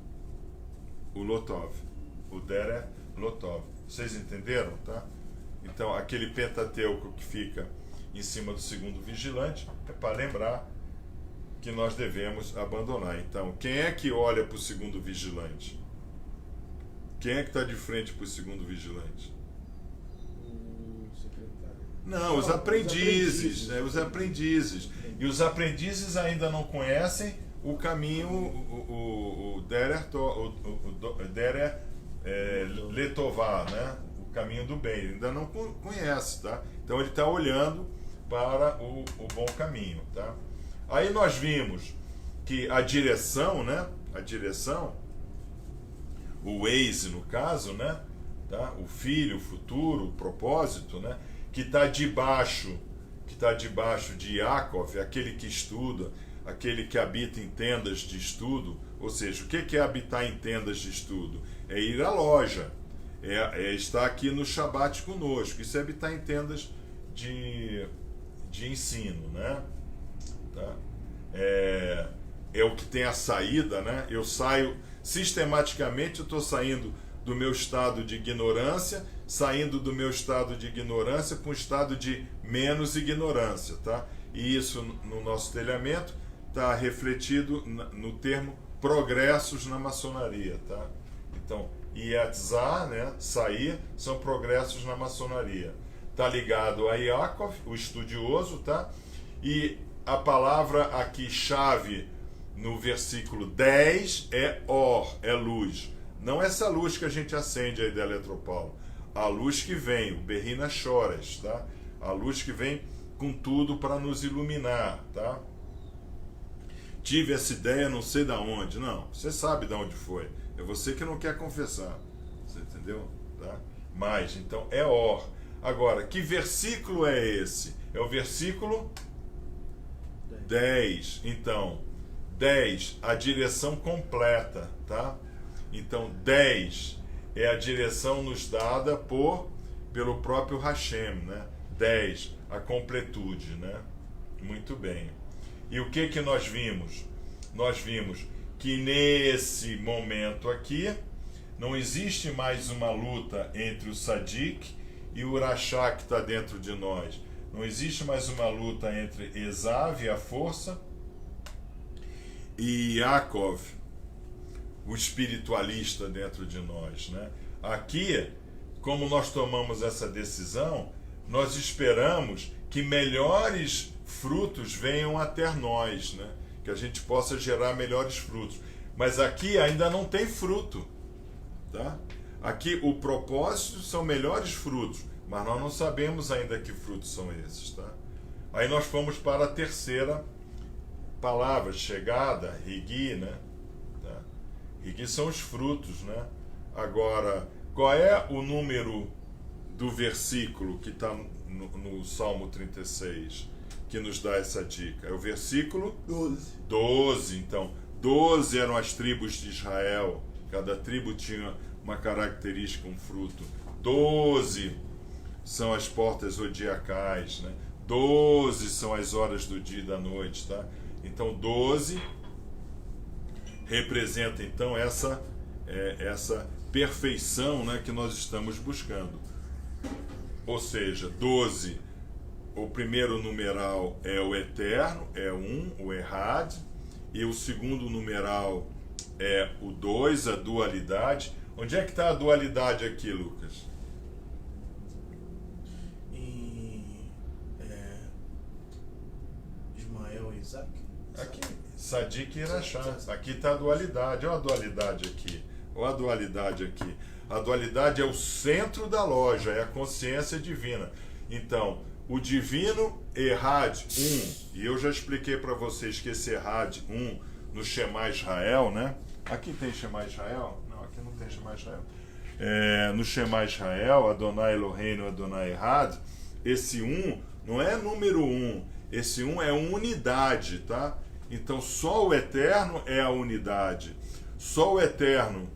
o Lotov, o Derer Lotov. Vocês entenderam, tá? Então, aquele Pentateuco que fica em cima do segundo vigilante é para lembrar que nós devemos abandonar. Então, quem é que olha para o segundo vigilante? Quem é que está de frente para o segundo vigilante? Não, os aprendizes, né? Os aprendizes. E os aprendizes ainda não conhecem o caminho, o Derer Letová, né? O caminho do bem. Ele ainda não conhece, tá? Então ele está olhando para o bom caminho, tá? Aí nós vimos que a direção, né? A direção, o Waze no caso, né? Tá? O filho, o futuro, o propósito, né? Que está debaixo de Yaakov, aquele que estuda, aquele que habita em tendas de estudo. Ou seja, o que é habitar em tendas de estudo? É ir à loja, é estar aqui no Shabat conosco. Isso é habitar em tendas de ensino, né? Tá? É o que tem a saída, né? Eu saio sistematicamente, eu estou saindo do meu estado de ignorância, saindo do meu estado de ignorância para um estado de menos ignorância, tá? E isso no nosso telhamento está refletido no termo progressos na maçonaria, tá? Então, Yetzar, né, sair, são progressos na maçonaria. Está ligado a Yaakov, o estudioso, tá? E a palavra aqui chave no versículo 10 é or, é luz. Não essa luz que a gente acende aí da Eletropaulo. A luz que vem, o Berrina Chores, tá? A luz que vem com tudo para nos iluminar, tá? Tive essa ideia não sei da onde. Não, você sabe de onde foi. É você que não quer confessar. Você entendeu? Tá? Mas, então, é or. Agora, que versículo é esse? É o versículo 10. Então, 10, a direção completa, tá? Então, 10 é a direção nos dada pelo próprio Hashem, né? 10, a completude, né? Muito bem. E o que nós vimos? Nós vimos que nesse momento aqui não existe mais uma luta entre o Sadik e o Urachá que está dentro de nós. Não existe mais uma luta entre Esav, a força, e Yaakov, o espiritualista dentro de nós, né? Aqui, como nós tomamos essa decisão, nós esperamos que melhores frutos venham até nós, né? Que a gente possa gerar melhores frutos. Mas aqui ainda não tem fruto, tá? Aqui o propósito são melhores frutos, mas nós não sabemos ainda que frutos são esses, tá? Aí nós fomos para a terceira palavra, chegada, Rigi, né? Tá? Rigi são os frutos, né? Agora, qual é o número do versículo que está no Salmo 36, que nos dá essa dica? É o versículo 12. Então, 12 eram as tribos de Israel. Cada tribo tinha uma característica, um fruto. 12 são as portas zodiacais, né? 12 são as horas do dia e da noite, tá? Então 12 representa então essa perfeição, né, que nós estamos buscando. Ou seja, 12, o primeiro numeral é o eterno, é 1, o Errad, e o segundo numeral é o 2, a dualidade. Onde é que está a dualidade aqui, Lucas? Ismael e Isaac? Aqui, Sadik e Irachá. Aqui está a dualidade. Olha a dualidade aqui. Olha a dualidade aqui. A dualidade é o centro da loja, é a consciência divina. Então, o divino Errad 1, e eu já expliquei para vocês que esse Errad 1 no Shema Israel, né? Aqui tem Shema Israel? Não, aqui não tem Shema Israel. No Shema Israel, Adonai Eloheinu, Adonai Errad, esse 1 não é número 1, esse 1 é unidade, tá? Então só o eterno é a unidade, só o eterno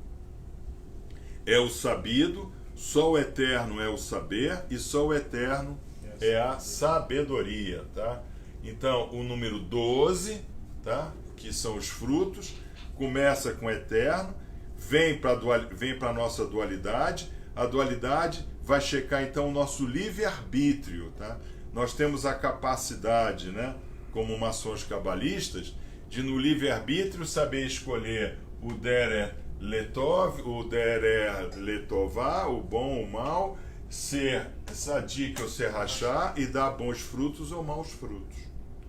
é o sabido, só o eterno é o saber e só o eterno é a sabedoria, tá? Então o número 12, tá? Que são os frutos, começa com o eterno, vem para a nossa dualidade, a dualidade vai checar então o nosso livre-arbítrio, tá? Nós temos a capacidade, né, como maçons cabalistas, de no livre-arbítrio saber escolher o Derer Letov, o Derer Letová, o bom, o mal, ser sadik ou ser rachá e dar bons frutos ou maus frutos,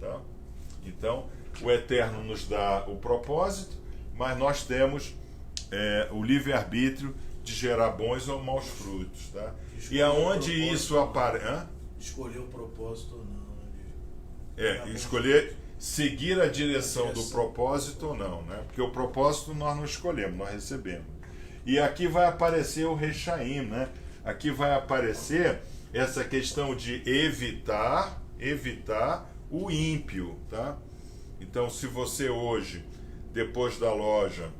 tá? Então, o Eterno nos dá o propósito, mas nós temos o livre-arbítrio de gerar bons ou maus frutos, tá? E aonde isso aparece? Escolher o propósito ou não. Escolher, seguir a direção do propósito ou não, né? Porque o propósito nós não escolhemos, nós recebemos. E aqui vai aparecer o Rechaim, né? Aqui vai aparecer essa questão de evitar o ímpio, tá? Então, se você hoje, depois da loja,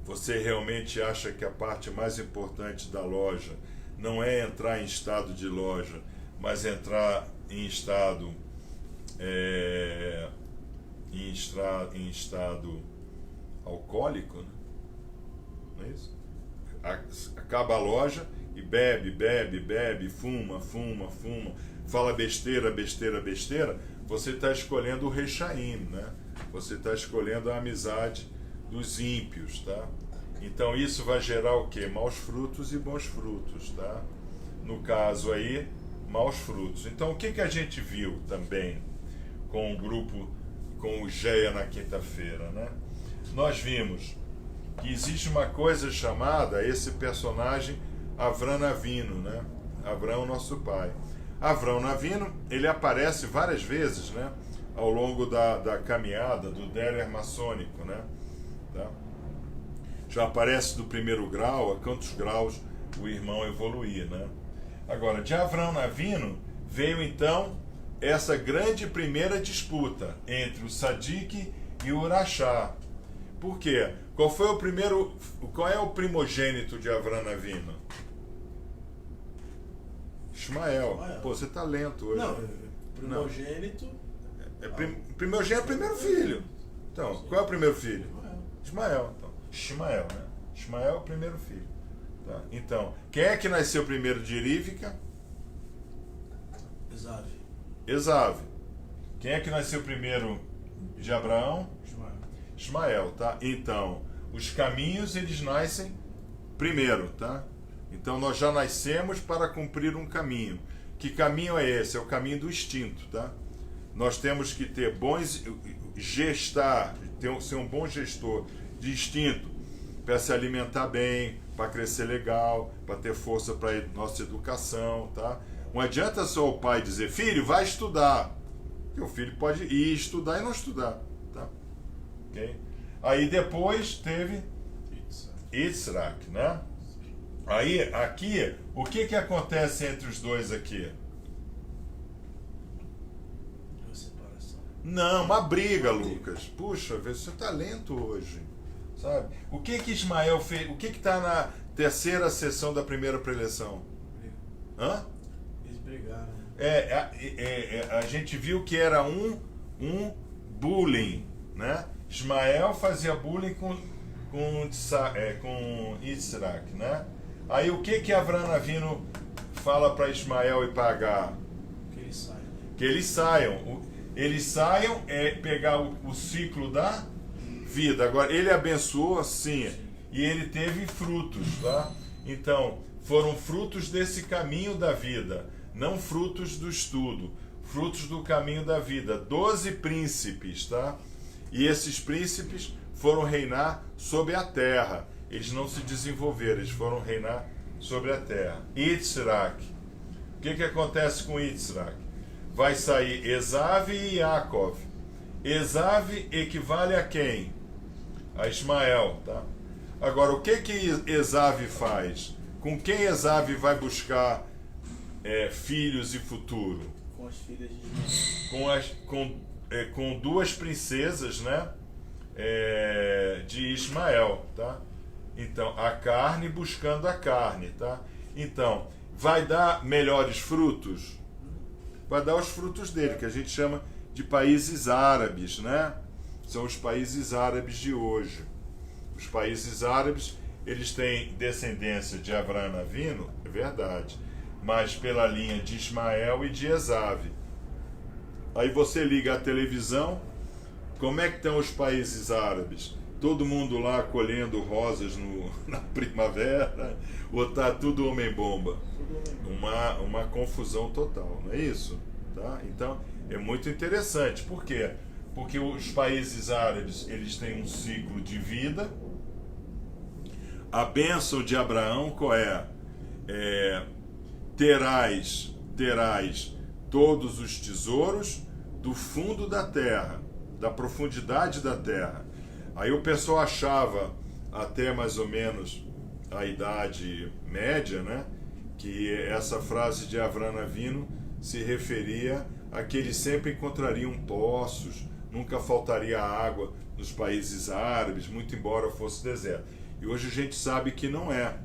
você realmente acha que a parte mais importante da loja não é entrar em estado de loja, mas entrar em estado em estado alcoólico, né? Não é isso? Acaba a loja e bebe, fuma, fala besteira, você está escolhendo o Rechaim, né? Você está escolhendo a amizade dos ímpios, tá? Então isso vai gerar o quê? Maus frutos e bons frutos, tá? No caso aí, maus frutos. Então o que a gente viu também com o grupo, com o Geia na quinta-feira, né? Nós vimos que existe uma coisa chamada, esse personagem Avram Avinu, né? Abraão, nosso pai. Avram Avinu, ele aparece várias vezes, né? Ao longo da caminhada do Derer maçônico, né? Tá? Já aparece do primeiro grau, a quantos graus o irmão evoluir, né? Agora, de Avram Avinu veio então essa grande primeira disputa entre o Sadik e o Urachá. Por quê? Qual é o primogênito de Avram Avinu? Ismael. Pô, você tá lento hoje. Não, primogênito... Primogênito é o primeiro filho. Então, sim. Qual é o primeiro filho? Ismael. Então, Ismael, né? Ismael é o primeiro filho. Tá? Então, quem é que nasceu primeiro de Rivka? Esav. Quem é que nasceu primeiro de Abraão? Ismael, tá? Então, Os caminhos, eles nascem primeiro, tá? Então nós já nascemos para cumprir um caminho. Que caminho é esse? É o caminho do instinto, tá? Nós temos que ter ser um bom gestor de instinto para se alimentar bem, para crescer legal, para ter força para nossa educação, tá? Não adianta só o pai dizer, filho, vai estudar. Porque o filho pode ir estudar e não estudar, tá? Okay? Aí depois teve Yitzhak, né? Aí, aqui, o que acontece entre os dois aqui? Uma separação. Não, uma briga, Lucas. Puxa, você tá lento hoje, sabe? O que Ismael fez? O que está na terceira sessão da primeira preleção? Hã? Eles brigaram. A gente viu que era um bullying, né? Ismael fazia bullying com Yitzhak, né? Aí o que Avraham Avinu fala para Ismael e para Agar? Que eles saiam. Que eles saiam. Eles saiam é pegar o ciclo da vida. Agora, ele abençoou, sim, e ele teve frutos, tá? Então, foram frutos desse caminho da vida, não frutos do estudo, frutos do caminho da vida. 12 príncipes, tá? E esses príncipes foram reinar sobre a terra. Eles não se desenvolveram, eles foram reinar sobre a terra. Yitzhak. O que acontece com Yitzhak? Vai sair Esav e Yaakov. Esav equivale a quem? A Ismael, tá? Agora, o que Esav faz? Com quem Esav vai buscar filhos e futuro? Com as filhas de Ismael. Com duas princesas, né? De Ismael, tá? Então, a carne buscando a carne, tá? Então, vai dar melhores frutos? Vai dar os frutos dele, que a gente chama de países árabes, né? São os países árabes de hoje. Os países árabes, eles têm descendência de Avraham Avinu, é verdade, mas pela linha de Ismael e de Esav. Aí você liga a televisão, como é que estão os países árabes? Todo mundo lá colhendo rosas na primavera, ou tá tudo homem-bomba? Uma confusão total, não é isso? Tá? Então, é muito interessante. Por quê? Porque os países árabes, eles têm um ciclo de vida. A bênção de Abraão, qual é? Terás todos os tesouros do fundo da terra, da profundidade da terra. Aí o pessoal achava, até mais ou menos a Idade Média, né, que essa frase de Avraham Avinu se referia a que eles sempre encontrariam poços, nunca faltaria água nos países árabes, muito embora fosse deserto. E hoje a gente sabe que não é,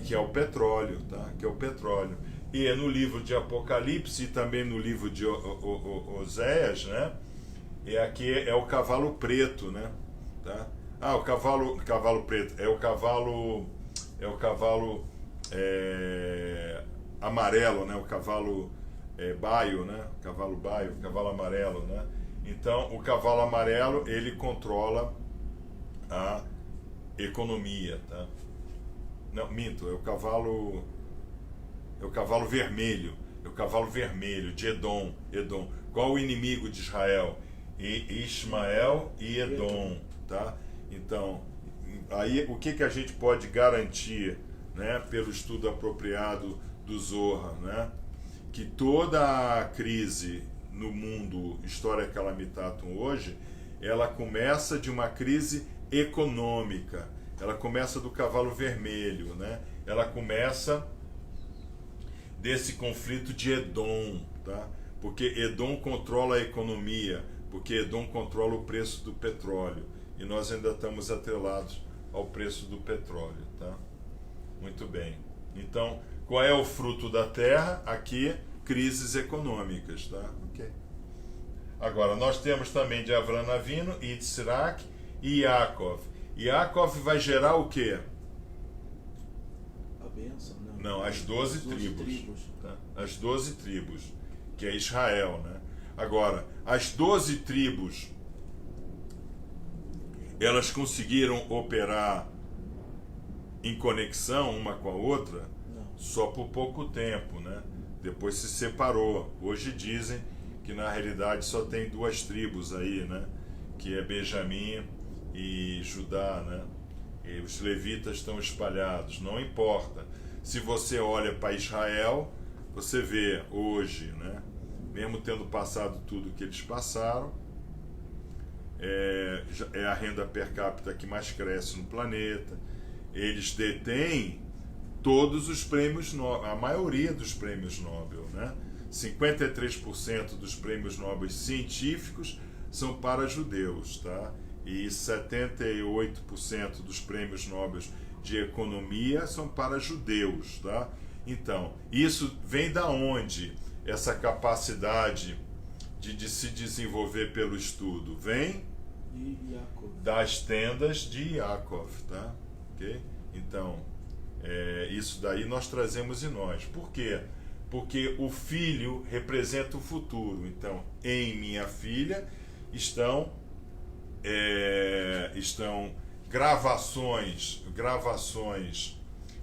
que é o petróleo, tá? Que é o petróleo. E é no livro de Apocalipse e também no livro de Oséias, né? E aqui é o cavalo preto, né? Tá? O cavalo preto é o cavalo amarelo, né? O cavalo baio, né? Cavalo amarelo, né? Então, o cavalo amarelo, ele controla a economia, tá? Não, minto, é o cavalo vermelho, de Edom. Qual o inimigo de Israel? Ismael e Edom, tá? Então, aí o que a gente pode garantir, né, pelo estudo apropriado do Zohar, né? Que toda a crise no mundo História Calamitatum hoje, ela começa de uma crise econômica, ela começa do cavalo vermelho, né? Ela começa desse conflito de Edom, tá? Porque Edom controla a economia, porque Edom controla o preço do petróleo, e nós ainda estamos atrelados ao preço do petróleo, tá? Muito bem. Então, qual é o fruto da terra? Aqui, crises econômicas, tá? Ok. Agora, nós temos também de Avraham Avinu, Yitzhak e Yaakov. Yaakov vai gerar o quê? A bênção, não, as 12 tribos. Tá? As 12 tribos, que é Israel, né? Agora, as 12 tribos elas conseguiram operar em conexão uma com a outra? Não. Só por pouco tempo, né? Depois se separou. Hoje dizem que na realidade só tem 2 tribos aí, né? Que é Benjamim e Judá, né? E os levitas estão espalhados. Não importa. Se você olha para Israel, você vê hoje, né? Mesmo tendo passado tudo que eles passaram, é a renda per capita que mais cresce no planeta. Eles detêm todos os prêmios Nobel, a maioria dos prêmios Nobel, né? 53% dos prêmios Nobel científicos são para judeus, tá? E 78% dos prêmios Nobel de economia são para judeus, tá? Então, isso vem da onde? Essa capacidade de se desenvolver pelo estudo vem das tendas de Yaakov, tá? Okay? Então, isso daí nós trazemos em nós. Por quê? Porque o filho representa o futuro. Então, em minha filha estão gravações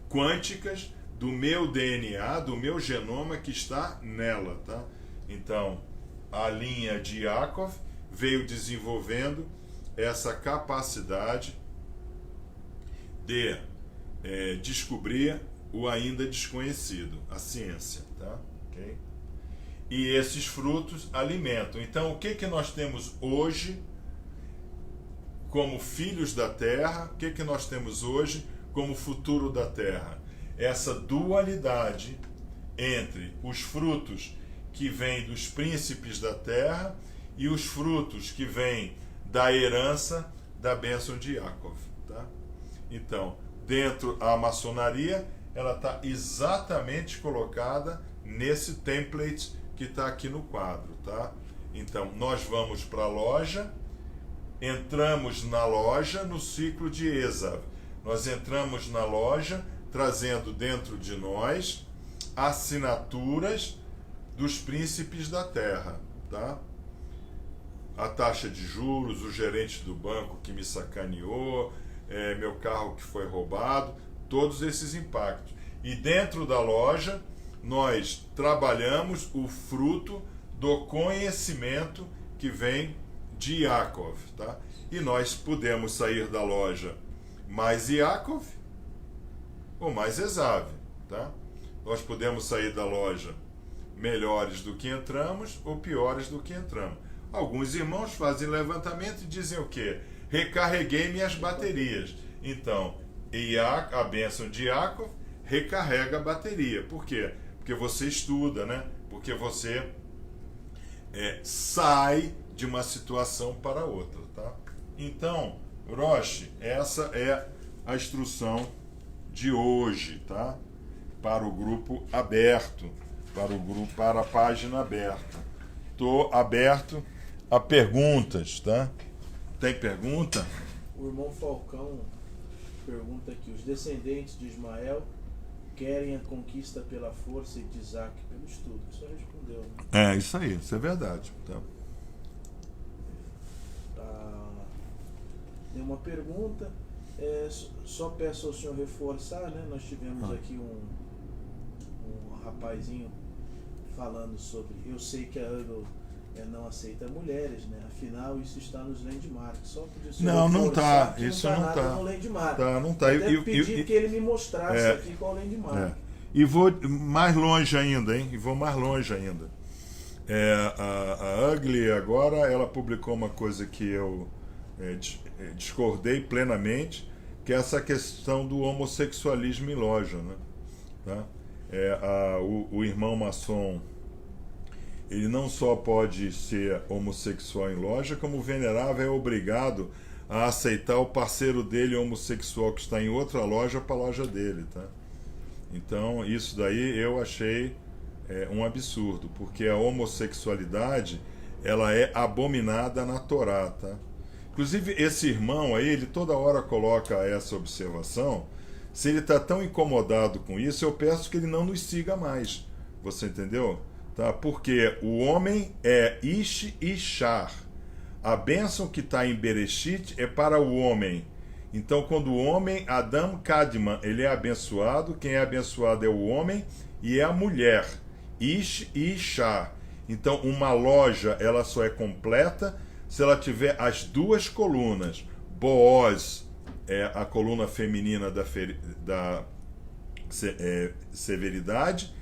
quânticas do meu DNA, do meu genoma que está nela, tá? Então, a linha de Yaakov veio desenvolvendo essa capacidade de descobrir o ainda desconhecido, a ciência, tá? Okay? E esses frutos alimentam. Então, o que nós temos hoje como filhos da terra? O que nós temos hoje como futuro da terra? Essa dualidade entre os frutos que vêm dos príncipes da terra e os frutos que vêm da herança da bênção de Yaakov, tá? Então, dentro da maçonaria, ela está exatamente colocada nesse template que está aqui no quadro, tá? Então, nós vamos para a loja, entramos na loja no ciclo de Esav. Nós entramos na loja trazendo dentro de nós assinaturas dos príncipes da terra, tá? A taxa de juros, o gerente do banco que me sacaneou, meu carro que foi roubado, todos esses impactos. E dentro da loja, nós trabalhamos o fruto do conhecimento que vem de Yaakov, tá? E nós podemos sair da loja mais Yaakov ou mais Esav, tá? Nós podemos sair da loja melhores do que entramos ou piores do que entramos. Alguns irmãos fazem levantamento e dizem o quê? Recarreguei minhas baterias. Então, a bênção de Yaakov recarrega a bateria. Por quê? Porque você estuda, né? Porque você sai de uma situação para outra, tá? Então, Roche, essa é a instrução de hoje, tá? Para o grupo aberto, para a página aberta. Estou aberto a perguntas, tá? Tem pergunta? O irmão Falcão pergunta aqui: os descendentes de Ismael querem a conquista pela força e de Isaac pelo estudo. Isso respondeu, né? Isso aí, isso é verdade. Tá. Tem uma pergunta, só peço ao senhor reforçar, né? Nós tivemos aqui um rapazinho falando sobre, eu sei que a Eagle não aceita mulheres, né? Afinal, isso está nos landmarks. Só não está. Isso não está no landmark. Não está. Eu pedi que ele me mostrasse aqui qual é o landmark. E vou mais longe ainda, hein? A Ugly agora, ela publicou uma coisa que eu discordei plenamente, que é essa questão do homossexualismo em loja, né? Tá? O irmão maçom, ele não só pode ser homossexual em loja, como o venerável é obrigado a aceitar o parceiro dele homossexual que está em outra loja para a loja dele, tá? Então, isso daí eu achei um absurdo, porque a homossexualidade, ela é abominada na Torá, tá? Inclusive, esse irmão aí, ele toda hora coloca essa observação. Se ele está tão incomodado com isso, eu peço que ele não nos siga mais. Você entendeu? Tá? Porque o homem é Ish e Shar. a bênção que está em Bereshit é para o homem. Então, quando o homem, Adam Kadman, ele é abençoado, quem é abençoado é o homem e é a mulher, Ish e Isha. Então, uma loja, ela só é completa se ela tiver as duas colunas. Boaz é a coluna feminina da severidade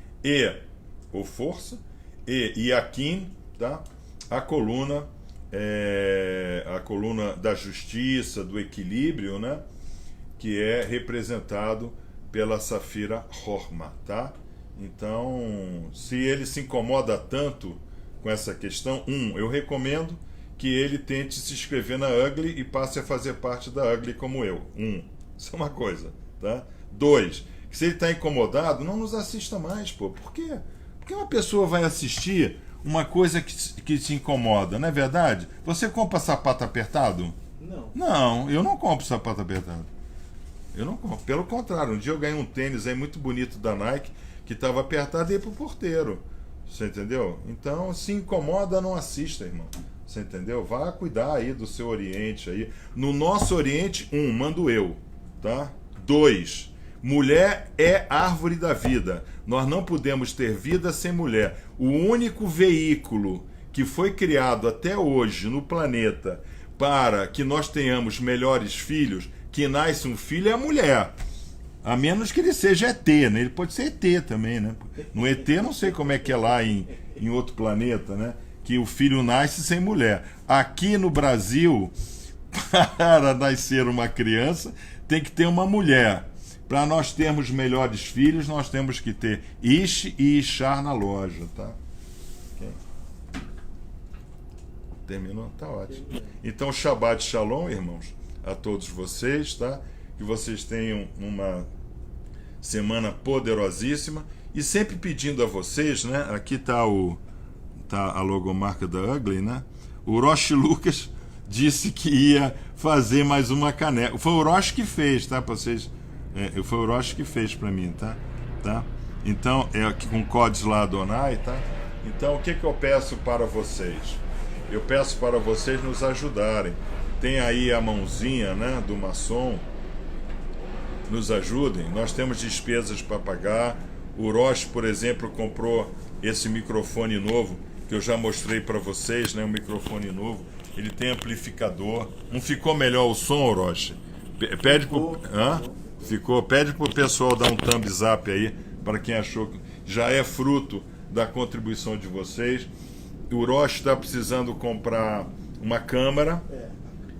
ou força, e Yaquim, tá? A coluna da justiça, do equilíbrio, né? Que é representado pela Safira Horma, tá? Então, se ele se incomoda tanto com essa questão, eu recomendo que ele tente se inscrever na Ugly e passe a fazer parte da Ugly como eu. Isso é uma coisa, tá? 2, que se ele está incomodado, não nos assista mais, pô. Por quê? Porque uma pessoa vai assistir uma coisa que te incomoda, não é verdade? Você compra sapato apertado? Não. Não, eu não compro sapato apertado. Eu não compro. Pelo contrário, um dia eu ganhei um tênis aí muito bonito da Nike que estava apertado e ia pro porteiro. Você entendeu? Então, se incomoda, não assista, irmão. Você entendeu? Vá cuidar aí do seu Oriente aí. No nosso Oriente, mando eu, tá? 2, mulher é árvore da vida. Nós não podemos ter vida sem mulher. O único veículo que foi criado até hoje no planeta para que nós tenhamos melhores filhos, que nasce um filho, é a mulher. A menos que ele seja ET, né? Ele pode ser ET também, né? No ET eu não sei como é que é lá em outro planeta, né? Que o filho nasce sem mulher. Aqui no Brasil, para nascer uma criança, tem que ter uma mulher. Para nós termos melhores filhos, nós temos que ter Ish e Ishar na loja, tá? Okay. Terminou? Tá ótimo. Então, Shabbat Shalom, irmãos, a todos vocês, tá? Que vocês tenham uma semana poderosíssima. E sempre pedindo a vocês, né? Aqui tá a logomarca da Ugly, né? O Rosh Lucas disse que ia fazer mais uma caneca. Foi o Rosh que fez, tá? Pra vocês... foi o Rosh que fez para mim, tá? Então, aqui com códigos lá Adonai, tá? Então, o que eu peço para vocês? Eu peço para vocês nos ajudarem. Tem aí a mãozinha, né, do maçom. Nos ajudem. Nós temos despesas para pagar. O Rosh, por exemplo, comprou esse microfone novo que eu já mostrei para vocês, né? Um microfone novo. Ele tem amplificador. Não ficou melhor o som, Rosh? Pede pro... Pede pro pessoal dar um thumbs up aí, para quem achou que já é fruto da contribuição de vocês. O Rosh está precisando comprar uma câmera.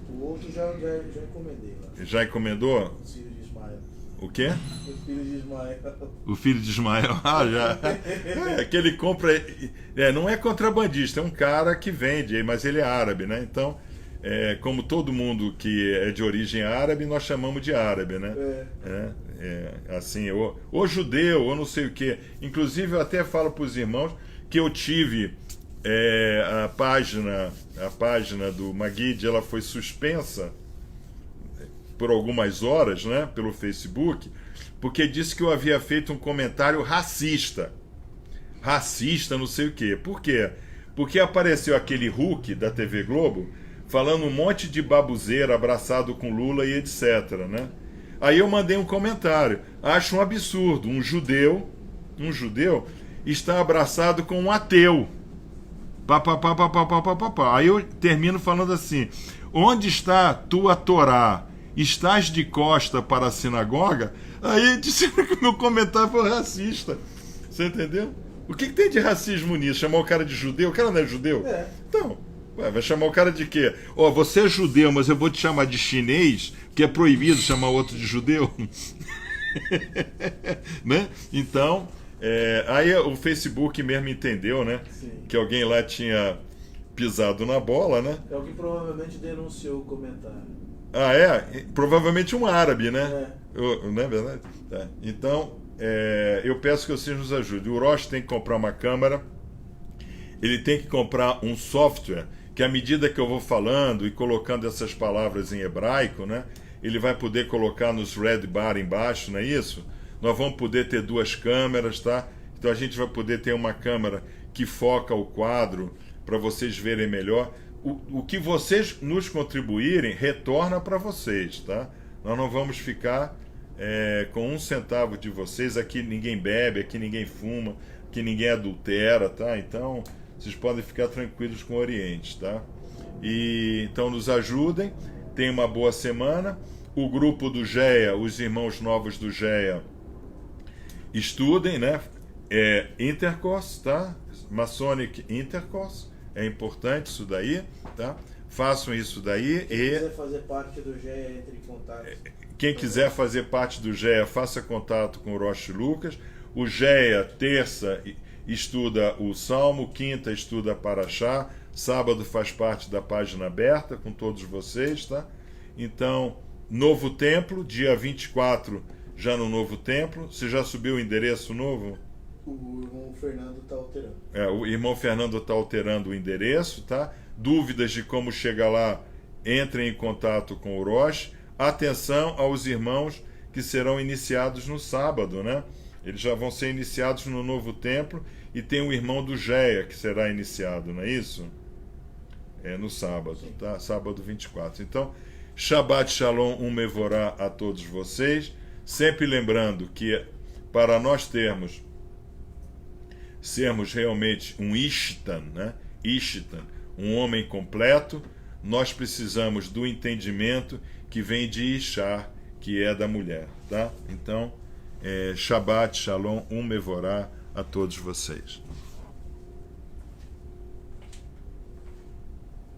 O outro já encomendei lá. Já encomendou? O filho de Ismael. O quê? O filho de Ismael. O filho de Ismael. Já. Que ele compra. Não é contrabandista, é um cara que vende, mas ele é árabe, né? Então, como todo mundo que é de origem árabe, nós chamamos de árabe, né? Assim, ou judeu, ou não sei o quê. Inclusive, eu até falo para os irmãos que eu tive a página do Maguid, ela foi suspensa por algumas horas, né, pelo Facebook, porque disse que eu havia feito um comentário racista, não sei o quê. Por quê? Porque apareceu aquele Hulk da TV Globo falando um monte de babuzeira, abraçado com Lula e etc, né? Aí eu mandei um comentário. Acho um absurdo, um judeu está abraçado com um ateu. Aí eu termino falando assim: onde está tua Torá? Estás de costa para a sinagoga? Aí disseram que o meu comentário foi racista. Você entendeu? O que tem de racismo nisso? Chamar o cara de judeu? O cara não é judeu? Então, vai chamar o cara de quê? Você é judeu, mas eu vou te chamar de chinês, que é proibido chamar o outro de judeu. Né? Então, aí o Facebook mesmo entendeu, né? Sim. Que alguém lá tinha pisado na bola, né? É o que provavelmente denunciou o comentário. Provavelmente um árabe, né? Não é verdade? Tá. Então, eu peço que vocês nos ajudem. O Rosh tem que comprar uma câmera, ele tem que comprar um software que, à medida que eu vou falando e colocando essas palavras em hebraico, né, ele vai poder colocar nos red bar embaixo, não é isso? Nós vamos poder ter 2 câmeras, tá? Então a gente vai poder ter uma câmera que foca o quadro para vocês verem melhor. o que vocês nos contribuírem retorna para vocês, tá? Nós não vamos ficar com 1 centavo de vocês. Aqui ninguém bebe, aqui ninguém fuma, aqui ninguém adultera, tá? Então vocês podem ficar tranquilos com o Oriente, tá? E então nos ajudem, tenham uma boa semana. O grupo do GEA, os irmãos novos do GEA, estudem, né? Intercourse, tá? Masonic Intercourse, é importante isso daí, tá? Façam isso daí. Quem quiser fazer parte do GEA, entre em contato. Quem quiser fazer parte do GEA, faça contato com o Rosh Lucas. O GEA, terça, estuda o Salmo, quinta, estuda Paraxá, sábado faz parte da página aberta com todos vocês, tá? Então, novo templo, dia 24, já no novo templo. Você já subiu o endereço novo? O irmão Fernando está alterando. O irmão Fernando está alterando o endereço, tá? Dúvidas de como chegar lá, entrem em contato com o Rosh. Atenção aos irmãos que serão iniciados no sábado, né? Eles já vão ser iniciados no novo templo, e tem um irmão do GEA que será iniciado, não é isso? No sábado, tá? Sábado 24. Então, Shabbat Shalom, Mevorá a todos vocês. Sempre lembrando que para nós sermos realmente um Ishtan, né? Ishtan, um homem completo, nós precisamos do entendimento que vem de Ishar, que é da mulher, tá? Então, Shabbat Shalom, Mevorá a todos vocês.